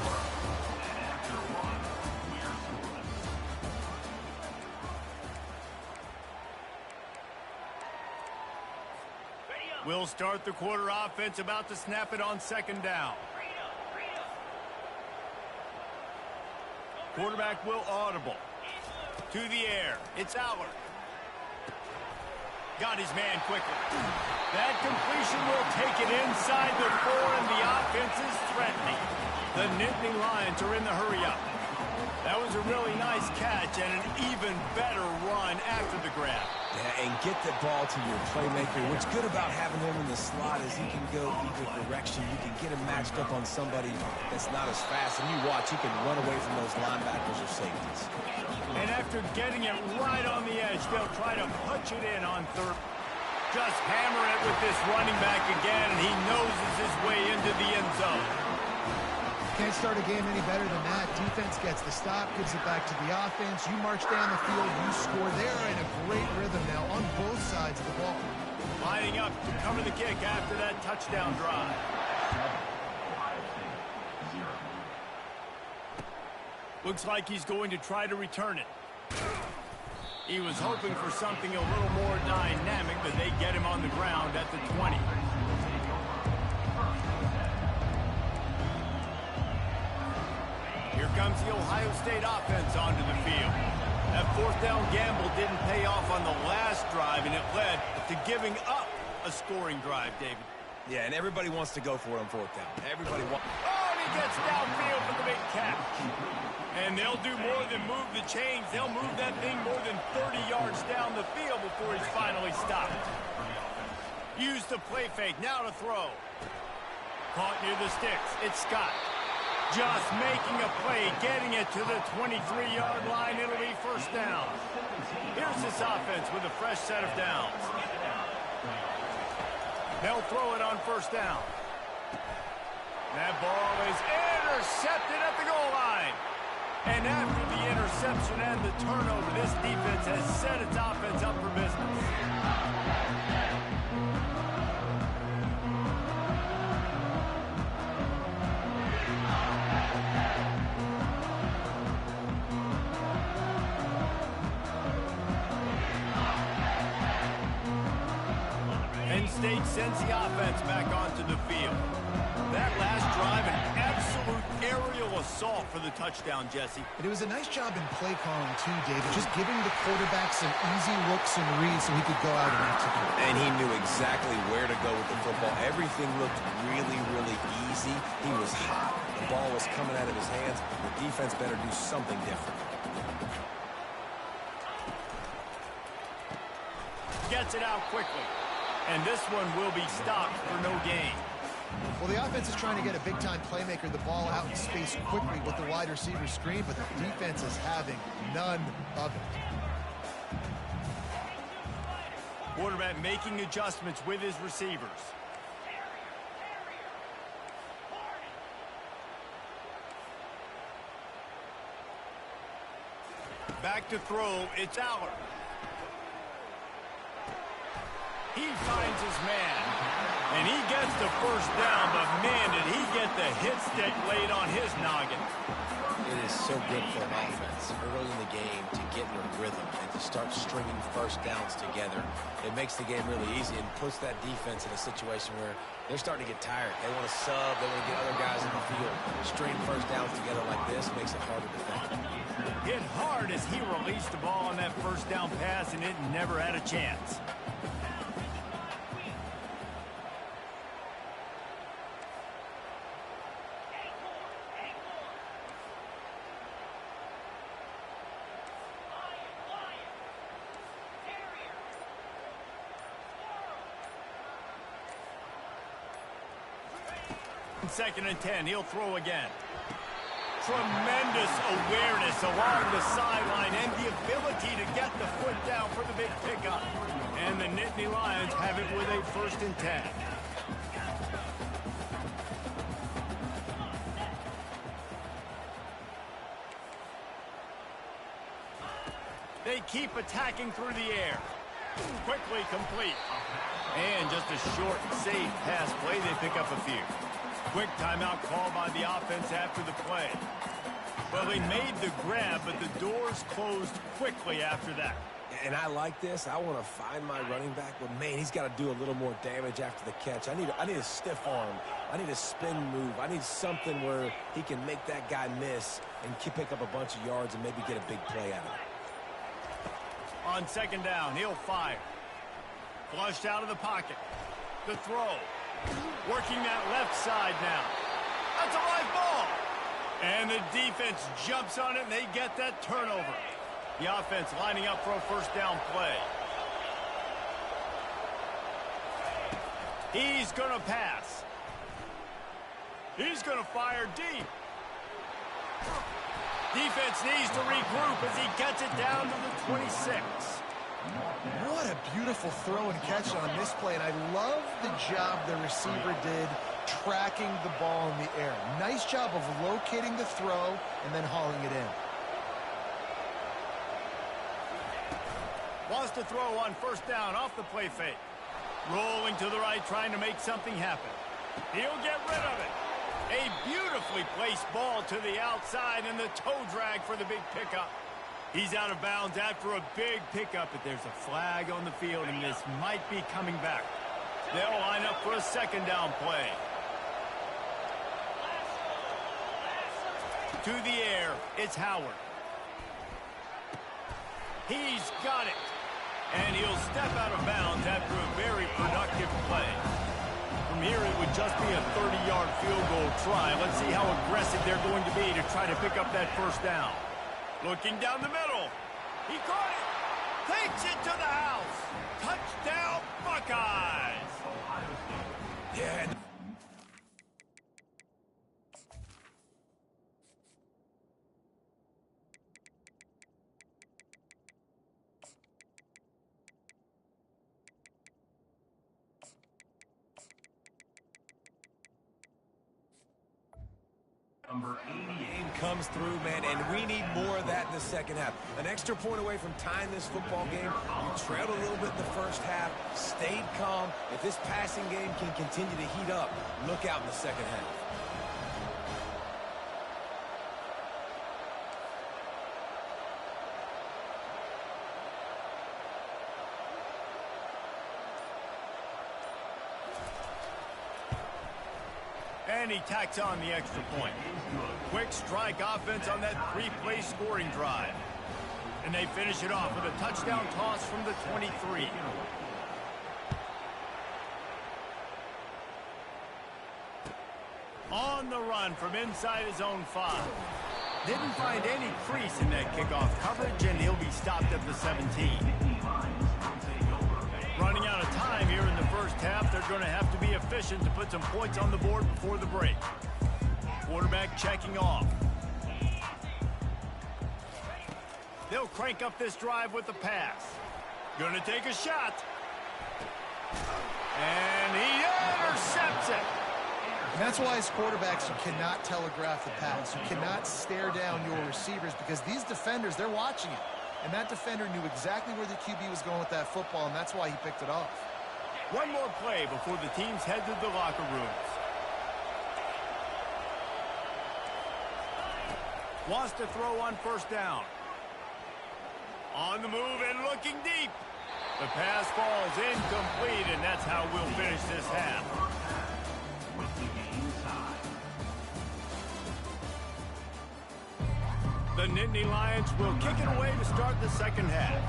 We'll start the quarter offense, about to snap it on second down. Quarterback will audible. To the air, it's Aller. Got his man quickly. That completion will take it inside the 4, and the offense is threatening. The Nittany Lions are in the hurry-up. That was a really nice catch and an even better run after the grab. Yeah, and get the ball to your playmaker. What's good about having him in the slot is he can go either direction. You can get him matched up on somebody that's not as fast. And you watch, he can run away from those linebackers or safeties. And after getting it right on the edge, they'll try to punch it in on third. Just hammer it with this running back again, and he noses his way into the end zone. Can't start a game any better than that. Defense gets the stop, gives it back to the offense. You march down the field, you score. They're in a great rhythm now on both sides of the ball. Lining up to cover the kick after that touchdown drive. Looks like he's going to try to return it. He was hoping for something a little more dynamic, but they get him on the ground at the 20. Here comes the Ohio State offense onto the field. That fourth down gamble didn't pay off on the last drive, and it led to giving up a scoring drive, David. Yeah, and everybody wants to go for it on fourth down. Everybody wants... Oh, and he gets downfield for the big catch. And they'll do more than move the chains. They'll move that thing more than 30 yards down the field before he's finally stopped. Use the play fake. Now to throw. Caught near the sticks. It's Scott. Just making a play, getting it to the 23-yard line. It'll be first down. Here's this offense with a fresh set of downs. They'll throw it on first down. That ball is intercepted at the goal line. And after the interception and the turnover, this defense has set its offense up for business. Penn State sends the offense back onto the field. That last drive, an absolute aerial assault for the touchdown, Jesse. And it was a nice job in play calling, too, David. Just giving the quarterback some easy looks and reads so he could go out and execute. And he knew exactly where to go with the football. Everything looked really, really easy. He was hot. The ball was coming out of his hands. The defense better do something different. Gets it out quickly. And this one will be stopped for no gain. Well, the offense is trying to get a big-time playmaker the ball out in space quickly with the wide receiver screen, but the defense is having none of it. Quarterback making adjustments with his receivers. Back to throw, it's Aller. He finds his man, and he gets the first down, but man, did he get the hit stick laid on his noggin. It is so good for an offense early in the game to get in a rhythm and to start stringing first downs together. It makes the game really easy and puts that defense in a situation where they're starting to get tired. They want to sub, they want to get other guys in the field. String first downs together like this makes it harder to defend. Hit hard as he released the ball on that first down pass, and it never had a chance. Second and 10, he'll throw again. Tremendous awareness along the sideline and the ability to get the foot down for the big pickup. And the Nittany Lions have it with a first and 10. They keep attacking through the air. Quickly complete. And just a short, safe pass play. They pick up a few. Quick timeout call by the offense after the play. Well, they made the grab, but the doors closed quickly after that. And I like this. I want to find my running back, but man, he's got to do a little more damage after the catch. I need a stiff arm. I need a spin move. I need something where he can make that guy miss and pick up a bunch of yards and maybe get a big play out of it. On second down, he'll fire. Flushed out of the pocket. The throw. Working that left side now. That's a live ball. And the defense jumps on it, and they get that turnover. The offense lining up for a first down play. He's going to pass. He's going to fire deep. Defense needs to regroup as he gets it down to the 26. What a beautiful throw and catch on this play, and I love the job the receiver did tracking the ball in the air. Nice job of locating the throw and then hauling it in. Wants to throw on first down off the play fake. Rolling to the right, trying to make something happen. He'll get rid of it. A beautifully placed ball to the outside and the toe drag for the big pickup. He's out of bounds after a big pickup, but there's a flag on the field, and this might be coming back. They'll line up for a second down play. To the air, it's Howard. He's got it. And he'll step out of bounds after a very productive play. From here, it would just be a 30-yard field goal try. Let's see how aggressive they're going to be to try to pick up that first down. Looking down the middle. He caught it. Takes it to the house. Touchdown, Buckeyes. Yeah. Number 88. Game comes through, man, and we need more of that in the second half. An extra point away from tying this football game. You trailed a little bit in the first half, stayed calm. If this passing game can continue to heat up, look out in the second half. And he tacks on the extra point. Quick strike offense on that three-play scoring drive. And they finish it off with a touchdown toss from the 23. On the run from inside his own 5. Didn't find any crease in that kickoff coverage, and he'll be stopped at the 17. Running out of time here in the first half. They're going to have to be efficient to put some points on the board before the break. Quarterback checking off. They'll crank up this drive with the pass. Going to take a shot. And he intercepts it. And that's why as quarterbacks, you cannot telegraph the pass. You cannot stare down your receivers because these defenders, they're watching it. And that defender knew exactly where the QB was going with that football, and that's why he picked it off. One more play before the teams head to the locker rooms. Wants to throw on first down. On the move and looking deep. The pass falls incomplete, and that's how we'll finish this half. With the game tied. The Nittany Lions will kick it away to start the second half.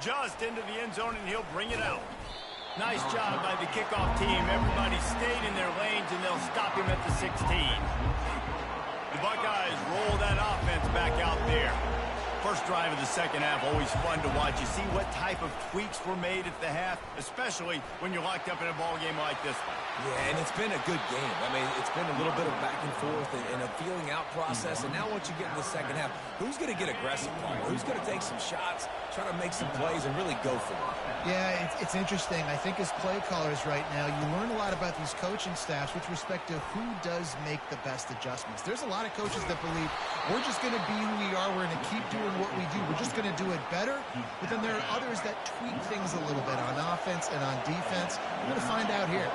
Just into the end zone, and he'll bring it out. Nice job by the kickoff team. Everybody stayed in their lanes, and they'll stop him at the 16. The Buckeyes roll that offense back out there. First drive of the second half, always fun to watch. You see what type of tweaks were made at the half, especially when you're locked up in a ball game like this one. Yeah, and it's been a good game. I mean, it's been a little bit of back and forth and a feeling out process. And now once you get in the second half, who's going to get aggressive, Paul? Who's going to take some shots, try to make some plays, and really go for it? Yeah, it's interesting. I think as play callers right now, you learn a lot about these coaching staffs with respect to who does make the best adjustments. There's a lot of coaches that believe we're just going to be who we are. We're going to keep doing what we do. We're just going to do it better. But then there are others that tweak things a little bit on offense and on defense. We're going to find out here.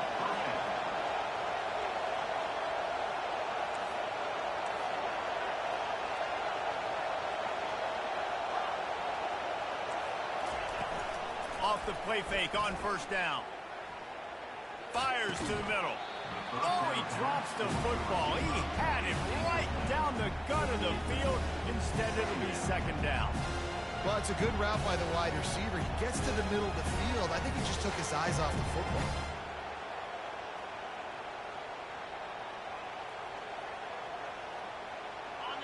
Off the play fake on first down. Fires to the middle. Oh, he drops the football. He had it right down the gut of the field. Instead, it'll be second down. Well, it's a good route by the wide receiver. He gets to the middle of the field. I think he just took his eyes off the football.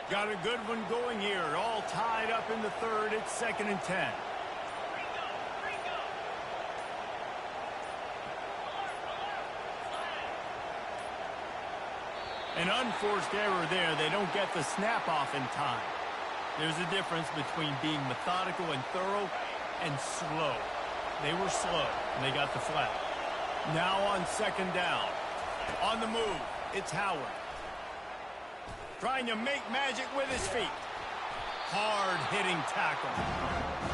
Got a good one going here. All tied up in the third. It's 2nd and 10. An unforced error there. They don't get the snap off in time. There's a difference between being methodical and thorough and slow. They were slow, and they got the flag. Now on second down. On the move, it's Howard. Trying to make magic with his feet. Hard-hitting tackle.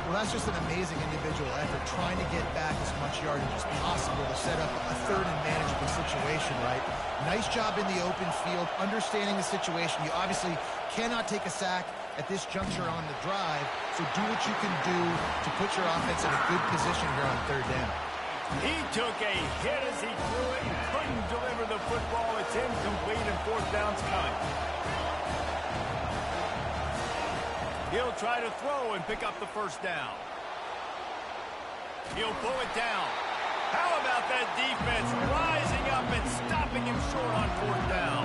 Well, that's just an amazing individual effort, trying to get back as much yardage as possible to set up a third and manageable situation, right? Nice job in the open field, understanding the situation. You obviously cannot take a sack at this juncture on the drive, so do what you can do to put your offense in a good position here on third down. He took a hit as he threw it and couldn't deliver the football. It's incomplete and fourth down's coming. He'll try to throw and pick up the first down. He'll pull it down. How about that defense rising up and stopping him short on fourth down?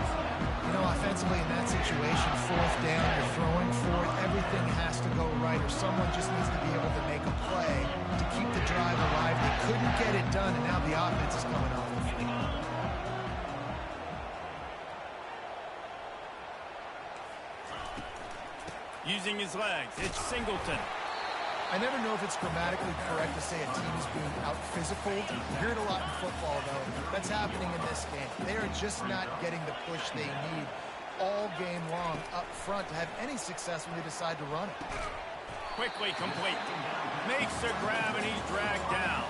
You know, offensively in that situation, fourth down, you're throwing for it, everything has to go right, or someone just needs to be able to make a play to keep the drive alive. They couldn't get it done, and now the offense is coming off the field. Using his legs, it's Singleton. I never know if it's grammatically correct to say a team is being out-physical. You hear it a lot in football, though. That's happening in this game. They are just not getting the push they need all game long up front to have any success when they decide to run it. Quickly complete. Makes the grab, and he's dragged down.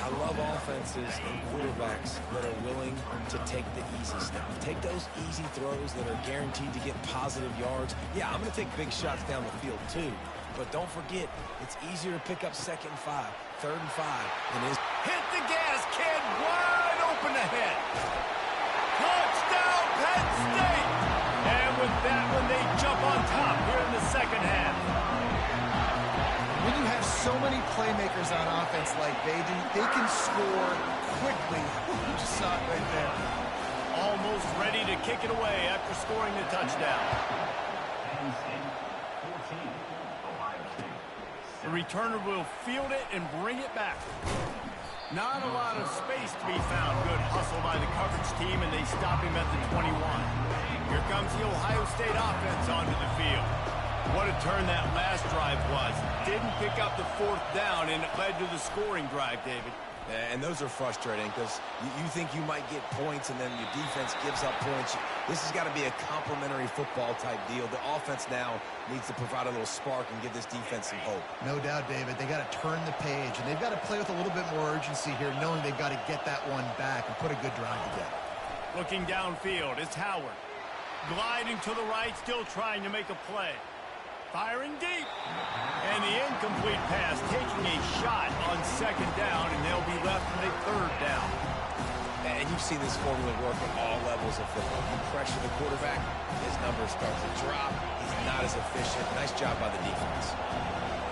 I love offenses and quarterbacks that are willing to take the easy stuff. Take those easy throws that are guaranteed to get positive yards. Yeah, I'm going to take big shots down the field, too. But don't forget, it's easier to pick up 2nd and 5, 3rd and 5 than it is. Hit the gas, kid. Wide open ahead. Touchdown, Penn State. And with that one, they jump on top here in the second half. When you have so many playmakers on offense like they do, they can score quickly. You just saw it right there. Almost ready to kick it away after scoring the touchdown. The returner will field it and bring it back. Not a lot of space to be found. Good hustle by the coverage team, and they stop him at the 21. Here comes the Ohio State offense onto the field. What a turn that last drive was. Didn't pick up the fourth down, and it led to the scoring drive, David. And those are frustrating because you think you might get points and then your defense gives up points. This has got to be a complementary football type deal. The offense now needs to provide a little spark and give this defense some hope. No doubt, David. They got to turn the page, and they've got to play with a little bit more urgency here, knowing they've got to get that one back and put a good drive together. Looking downfield, it's Howard. Gliding to the right, still trying to make a play. Firing deep. And the incomplete pass taking a shot on second down, and they'll be left with a third down. And you've seen this formula work at all levels of football. You pressure the quarterback, his numbers start to drop. He's not as efficient. Nice job by the defense.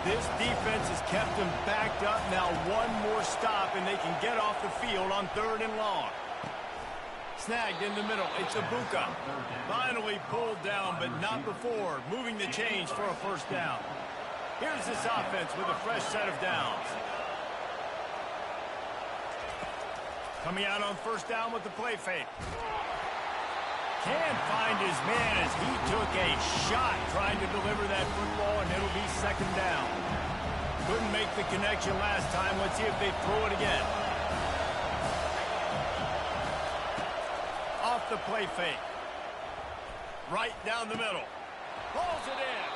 This defense has kept them backed up. Now one more stop, and they can get off the field on 3rd and long. Snagged in the middle. It's Ibuka. Finally pulled down, but not before. Moving the change for a first down. Here's this offense with a fresh set of downs. Coming out on first down with the play fake. Can't find his man as he took a shot trying to deliver that football, and it'll be second down. Couldn't make the connection last time. Let's see if they throw it again. Off the play fake. Right down the middle. Pulls it in.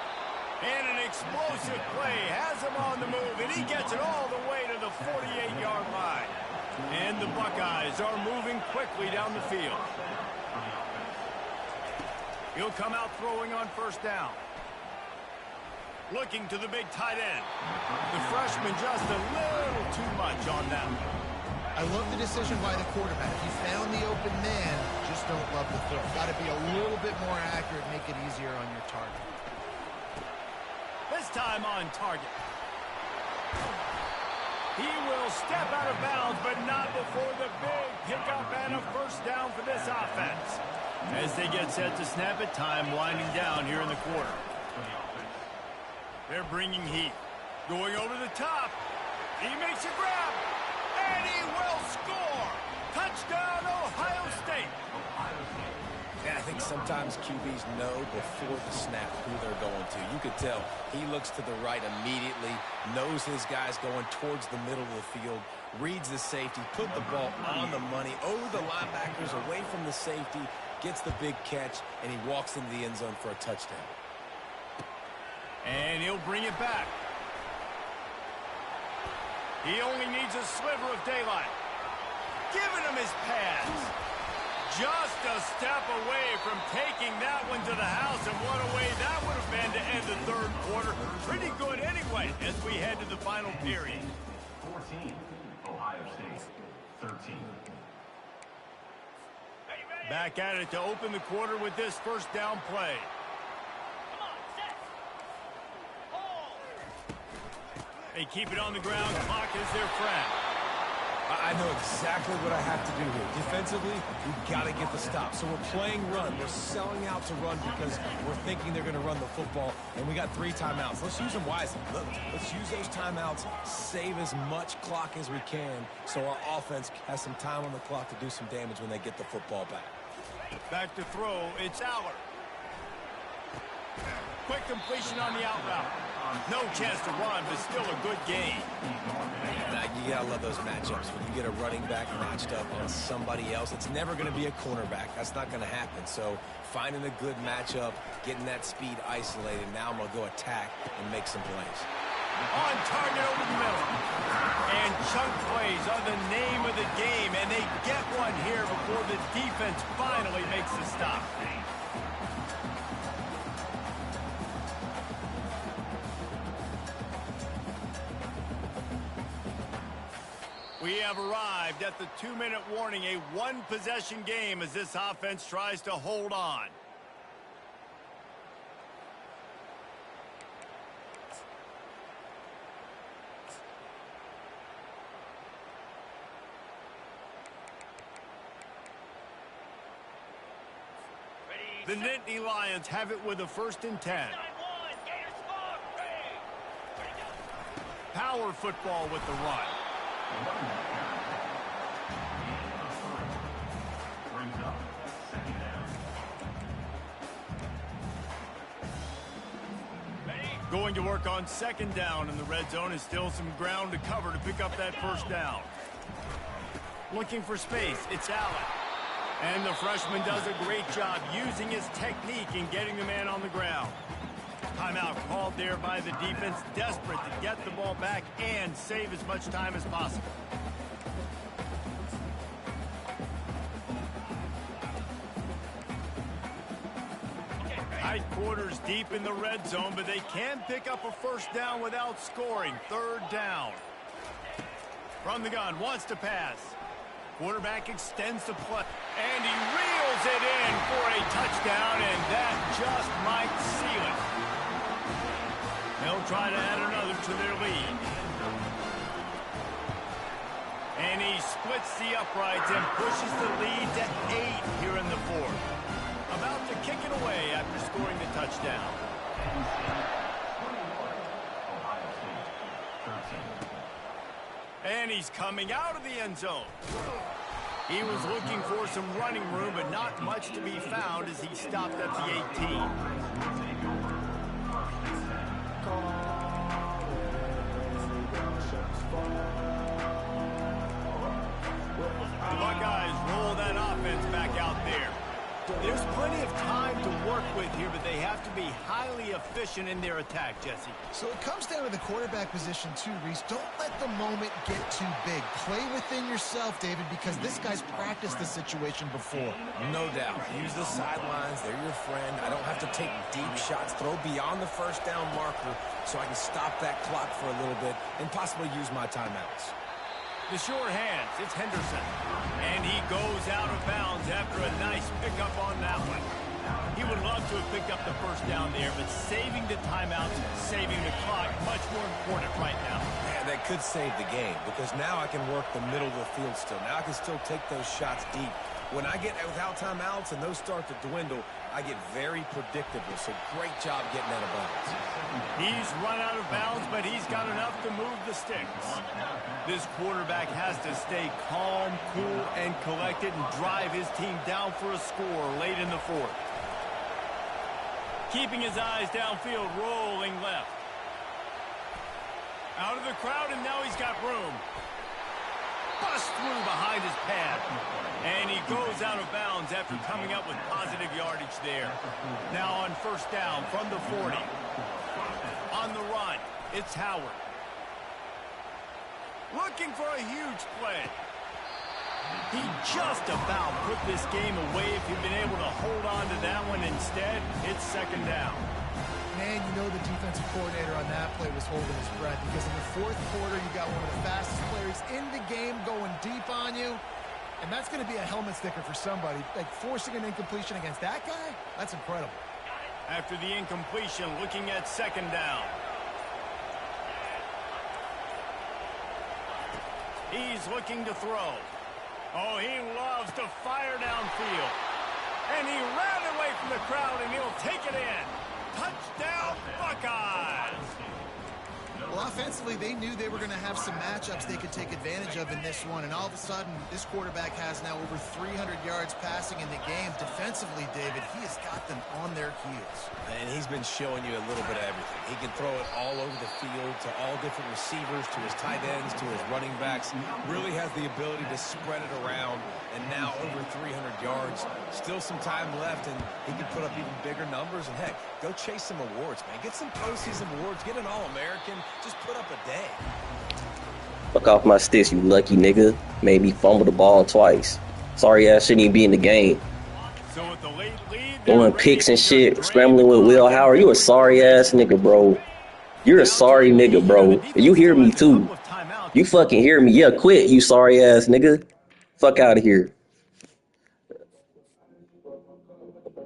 And an explosive play has him on the move, and he gets it all the way to the 48-yard line. And the Buckeyes are moving quickly down the field. He'll come out throwing on first down. Looking to the big tight end. The freshman just a little too much on that one. I love the decision by the quarterback. He found the open man, just don't love the throw. Got to be a little bit more accurate, make it easier on your target. This time on target. He will step out of bounds, but not before the big pickup and a first down for this offense. As they get set to snap it, time winding down here in the quarter. They're bringing heat. Going over the top. He makes a grab. And he will score. Touchdown, Ohio State. Yeah, I think sometimes QBs know before the snap who they're going to. You could tell he looks to the right immediately, knows his guy's going towards the middle of the field, reads the safety, put the ball on the money, over the linebackers, away from the safety, gets the big catch, and he walks into the end zone for a touchdown. And he'll bring it back. He only needs a sliver of daylight. Giving him his pass. Just a step away from taking that one to the house, and what a way that would have been to end the third quarter. Pretty good anyway as we head to the final period. 14, Ohio State, 13. Back at it to open the quarter with this first down play. They keep it on the ground. Clock is their friend. I know exactly what I have to do here. Defensively, we've got to get the stop. So we're playing run. We're selling out to run because we're thinking they're going to run the football, and we got 3 timeouts. Let's use them wisely. Let's use those timeouts, save as much clock as we can so our offense has some time on the clock to do some damage when they get the football back. Back to throw. It's Aller. Quick completion on the out route. No chance to run, but still a good game. You gotta love those matchups. When you get a running back matched up on somebody else, it's never going to be a cornerback. That's not going to happen. So finding a good matchup, getting that speed isolated. Now I'm going to go attack and make some plays. On target over the middle. And chunk plays are the name of the game, and they get one here before the defense finally makes the stop. We have arrived at the 2-minute warning, a one-possession game as this offense tries to hold on. The Nittany Lions have it with a 1st and 10. Power football with the run. Going to work on 2nd down in the red zone, is still some ground to cover to pick up that 1st down. Looking for space, it's Allen. And the freshman does a great job using his technique and getting the man on the ground. Timeout called there by the defense, desperate to get the ball back and save as much time as possible. Tight quarters deep in the red zone, but they can pick up a 1st down without scoring. 3rd down. From the gun, wants to pass. Quarterback extends the play, and he reels it in for a touchdown, and that just might seal it. They'll try to add another to their lead. And he splits the uprights and pushes the lead to 8 here in the fourth. About to kick it away after scoring the touchdown. And he's coming out of the end zone. He was looking for some running room, but not much to be found as he stopped at the 18. The Buckeyes roll that offense back out there. There's plenty of time to work with here, but they have to be highly efficient in their attack, Jesse. So it comes down to the quarterback position too, Reese. Don't let the moment get too big. Play within yourself, David, because this guy's practiced the situation before. No doubt. Use the sidelines. They're your friend. I don't have to take deep shots. Throw beyond the first down marker so I can stop that clock for a little bit and possibly use my timeouts. The short hands, it's Henderson. And he goes out of bounds after a nice pickup on that one. He would love to have picked up the first down there, but saving the timeouts, saving the clock, much more important right now. Man, that could save the game because now I can work the middle of the field still. Now I can still take those shots deep. When I get without timeouts and those start to dwindle, I get very predictable. So great job getting out of bounds. He's run out of bounds, but he's got enough to move the sticks. This quarterback has to stay calm, cool, and collected and drive his team down for a score late in the fourth. Keeping his eyes downfield, rolling left. Out of the crowd, and now he's got room. Bust through behind his pad. And he goes out of bounds after coming up with positive yardage there. Now on first down from the 40. On the run, it's Howard. Looking for a huge play. He just about put this game away if he'd been able to hold on to that one. Instead, it's second down. Man, you know the defensive coordinator on that play was holding his breath because in the fourth quarter, you got one of the fastest players in the game going deep on you. And that's going to be a helmet sticker for somebody. Like forcing an incompletion against that guy, that's incredible. After the incompletion, looking at second down. He's looking to throw. Oh, he loves to fire downfield. And he ran away from the crowd, and he'll take it in. Touchdown, Buckeyes! Well, offensively, they knew they were going to have some matchups they could take advantage of in this one, and all of a sudden, this quarterback has now over 300 yards passing in the game. Defensively, David, he has got them on their heels. And he's been showing you a little bit of everything. He can throw it all over the field to all different receivers, to his tight ends, to his running backs. Really has the ability to spread it around, and now over 300 yards. Still some time left, and he can put up even bigger numbers. And, heck, go chase some awards, man. Get some postseason awards. Get an All-American. Just put up a day. Fuck off my sticks, you lucky nigga. Made me fumble the ball twice. Sorry ass shouldn't even be in the game. So with the late lead, Throwing picks and shit, scrambling with Will Howard. You a sorry ass nigga, bro. You're a sorry nigga, bro. You hear me too. You fucking hear me. Yeah, quit, you sorry ass nigga. Fuck out of here.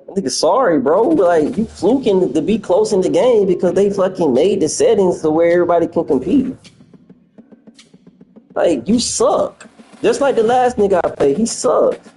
Nigga, sorry, bro. Like, you fluking to be close in the game because they fucking made the settings to where everybody can compete. Like, you suck. Just like the last nigga I played, he sucked.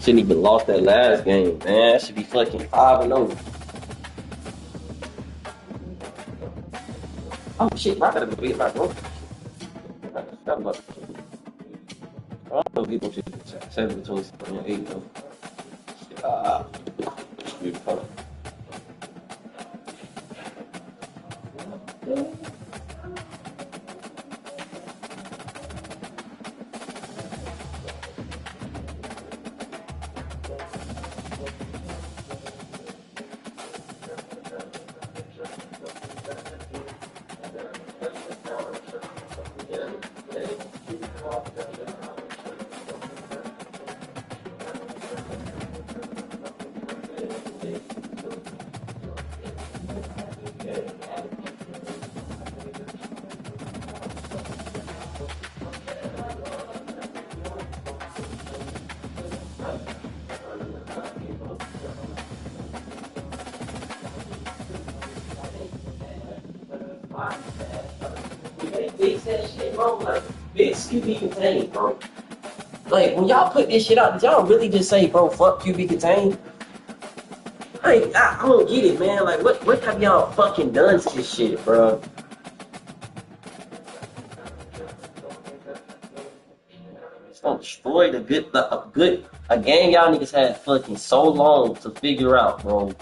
Shouldn't even lost that last game, man. I should be fucking 5-0. Oh shit, I gotta go get my bro. I don't know if people should 7 between 7 and 8 though. Beautiful. fix that shit, bro. Like, fix QB contain, bro. Like, when y'all put this shit out, did y'all really just say, bro, fuck QB contain? Like, I don't get it, man. Like, what have y'all fucking done to this shit, bro? It's gonna destroy a game y'all niggas had fucking so long to figure out, bro.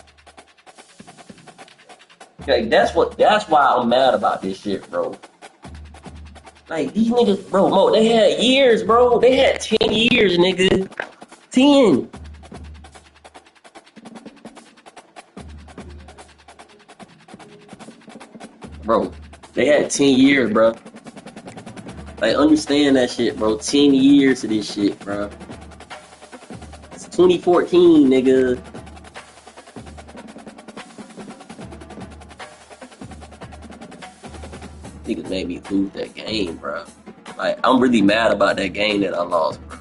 Okay, that's why I'm mad about this shit, bro. Like, these niggas, bro, Mo, they had years, bro. They had 10 years, nigga. 10. Bro, they had 10 years, bro. Like, understand that shit, bro. 10 years of this shit, bro. It's 2014, nigga. Niggas made me lose that game, bro. Like, I'm really mad about that game that I lost, bro.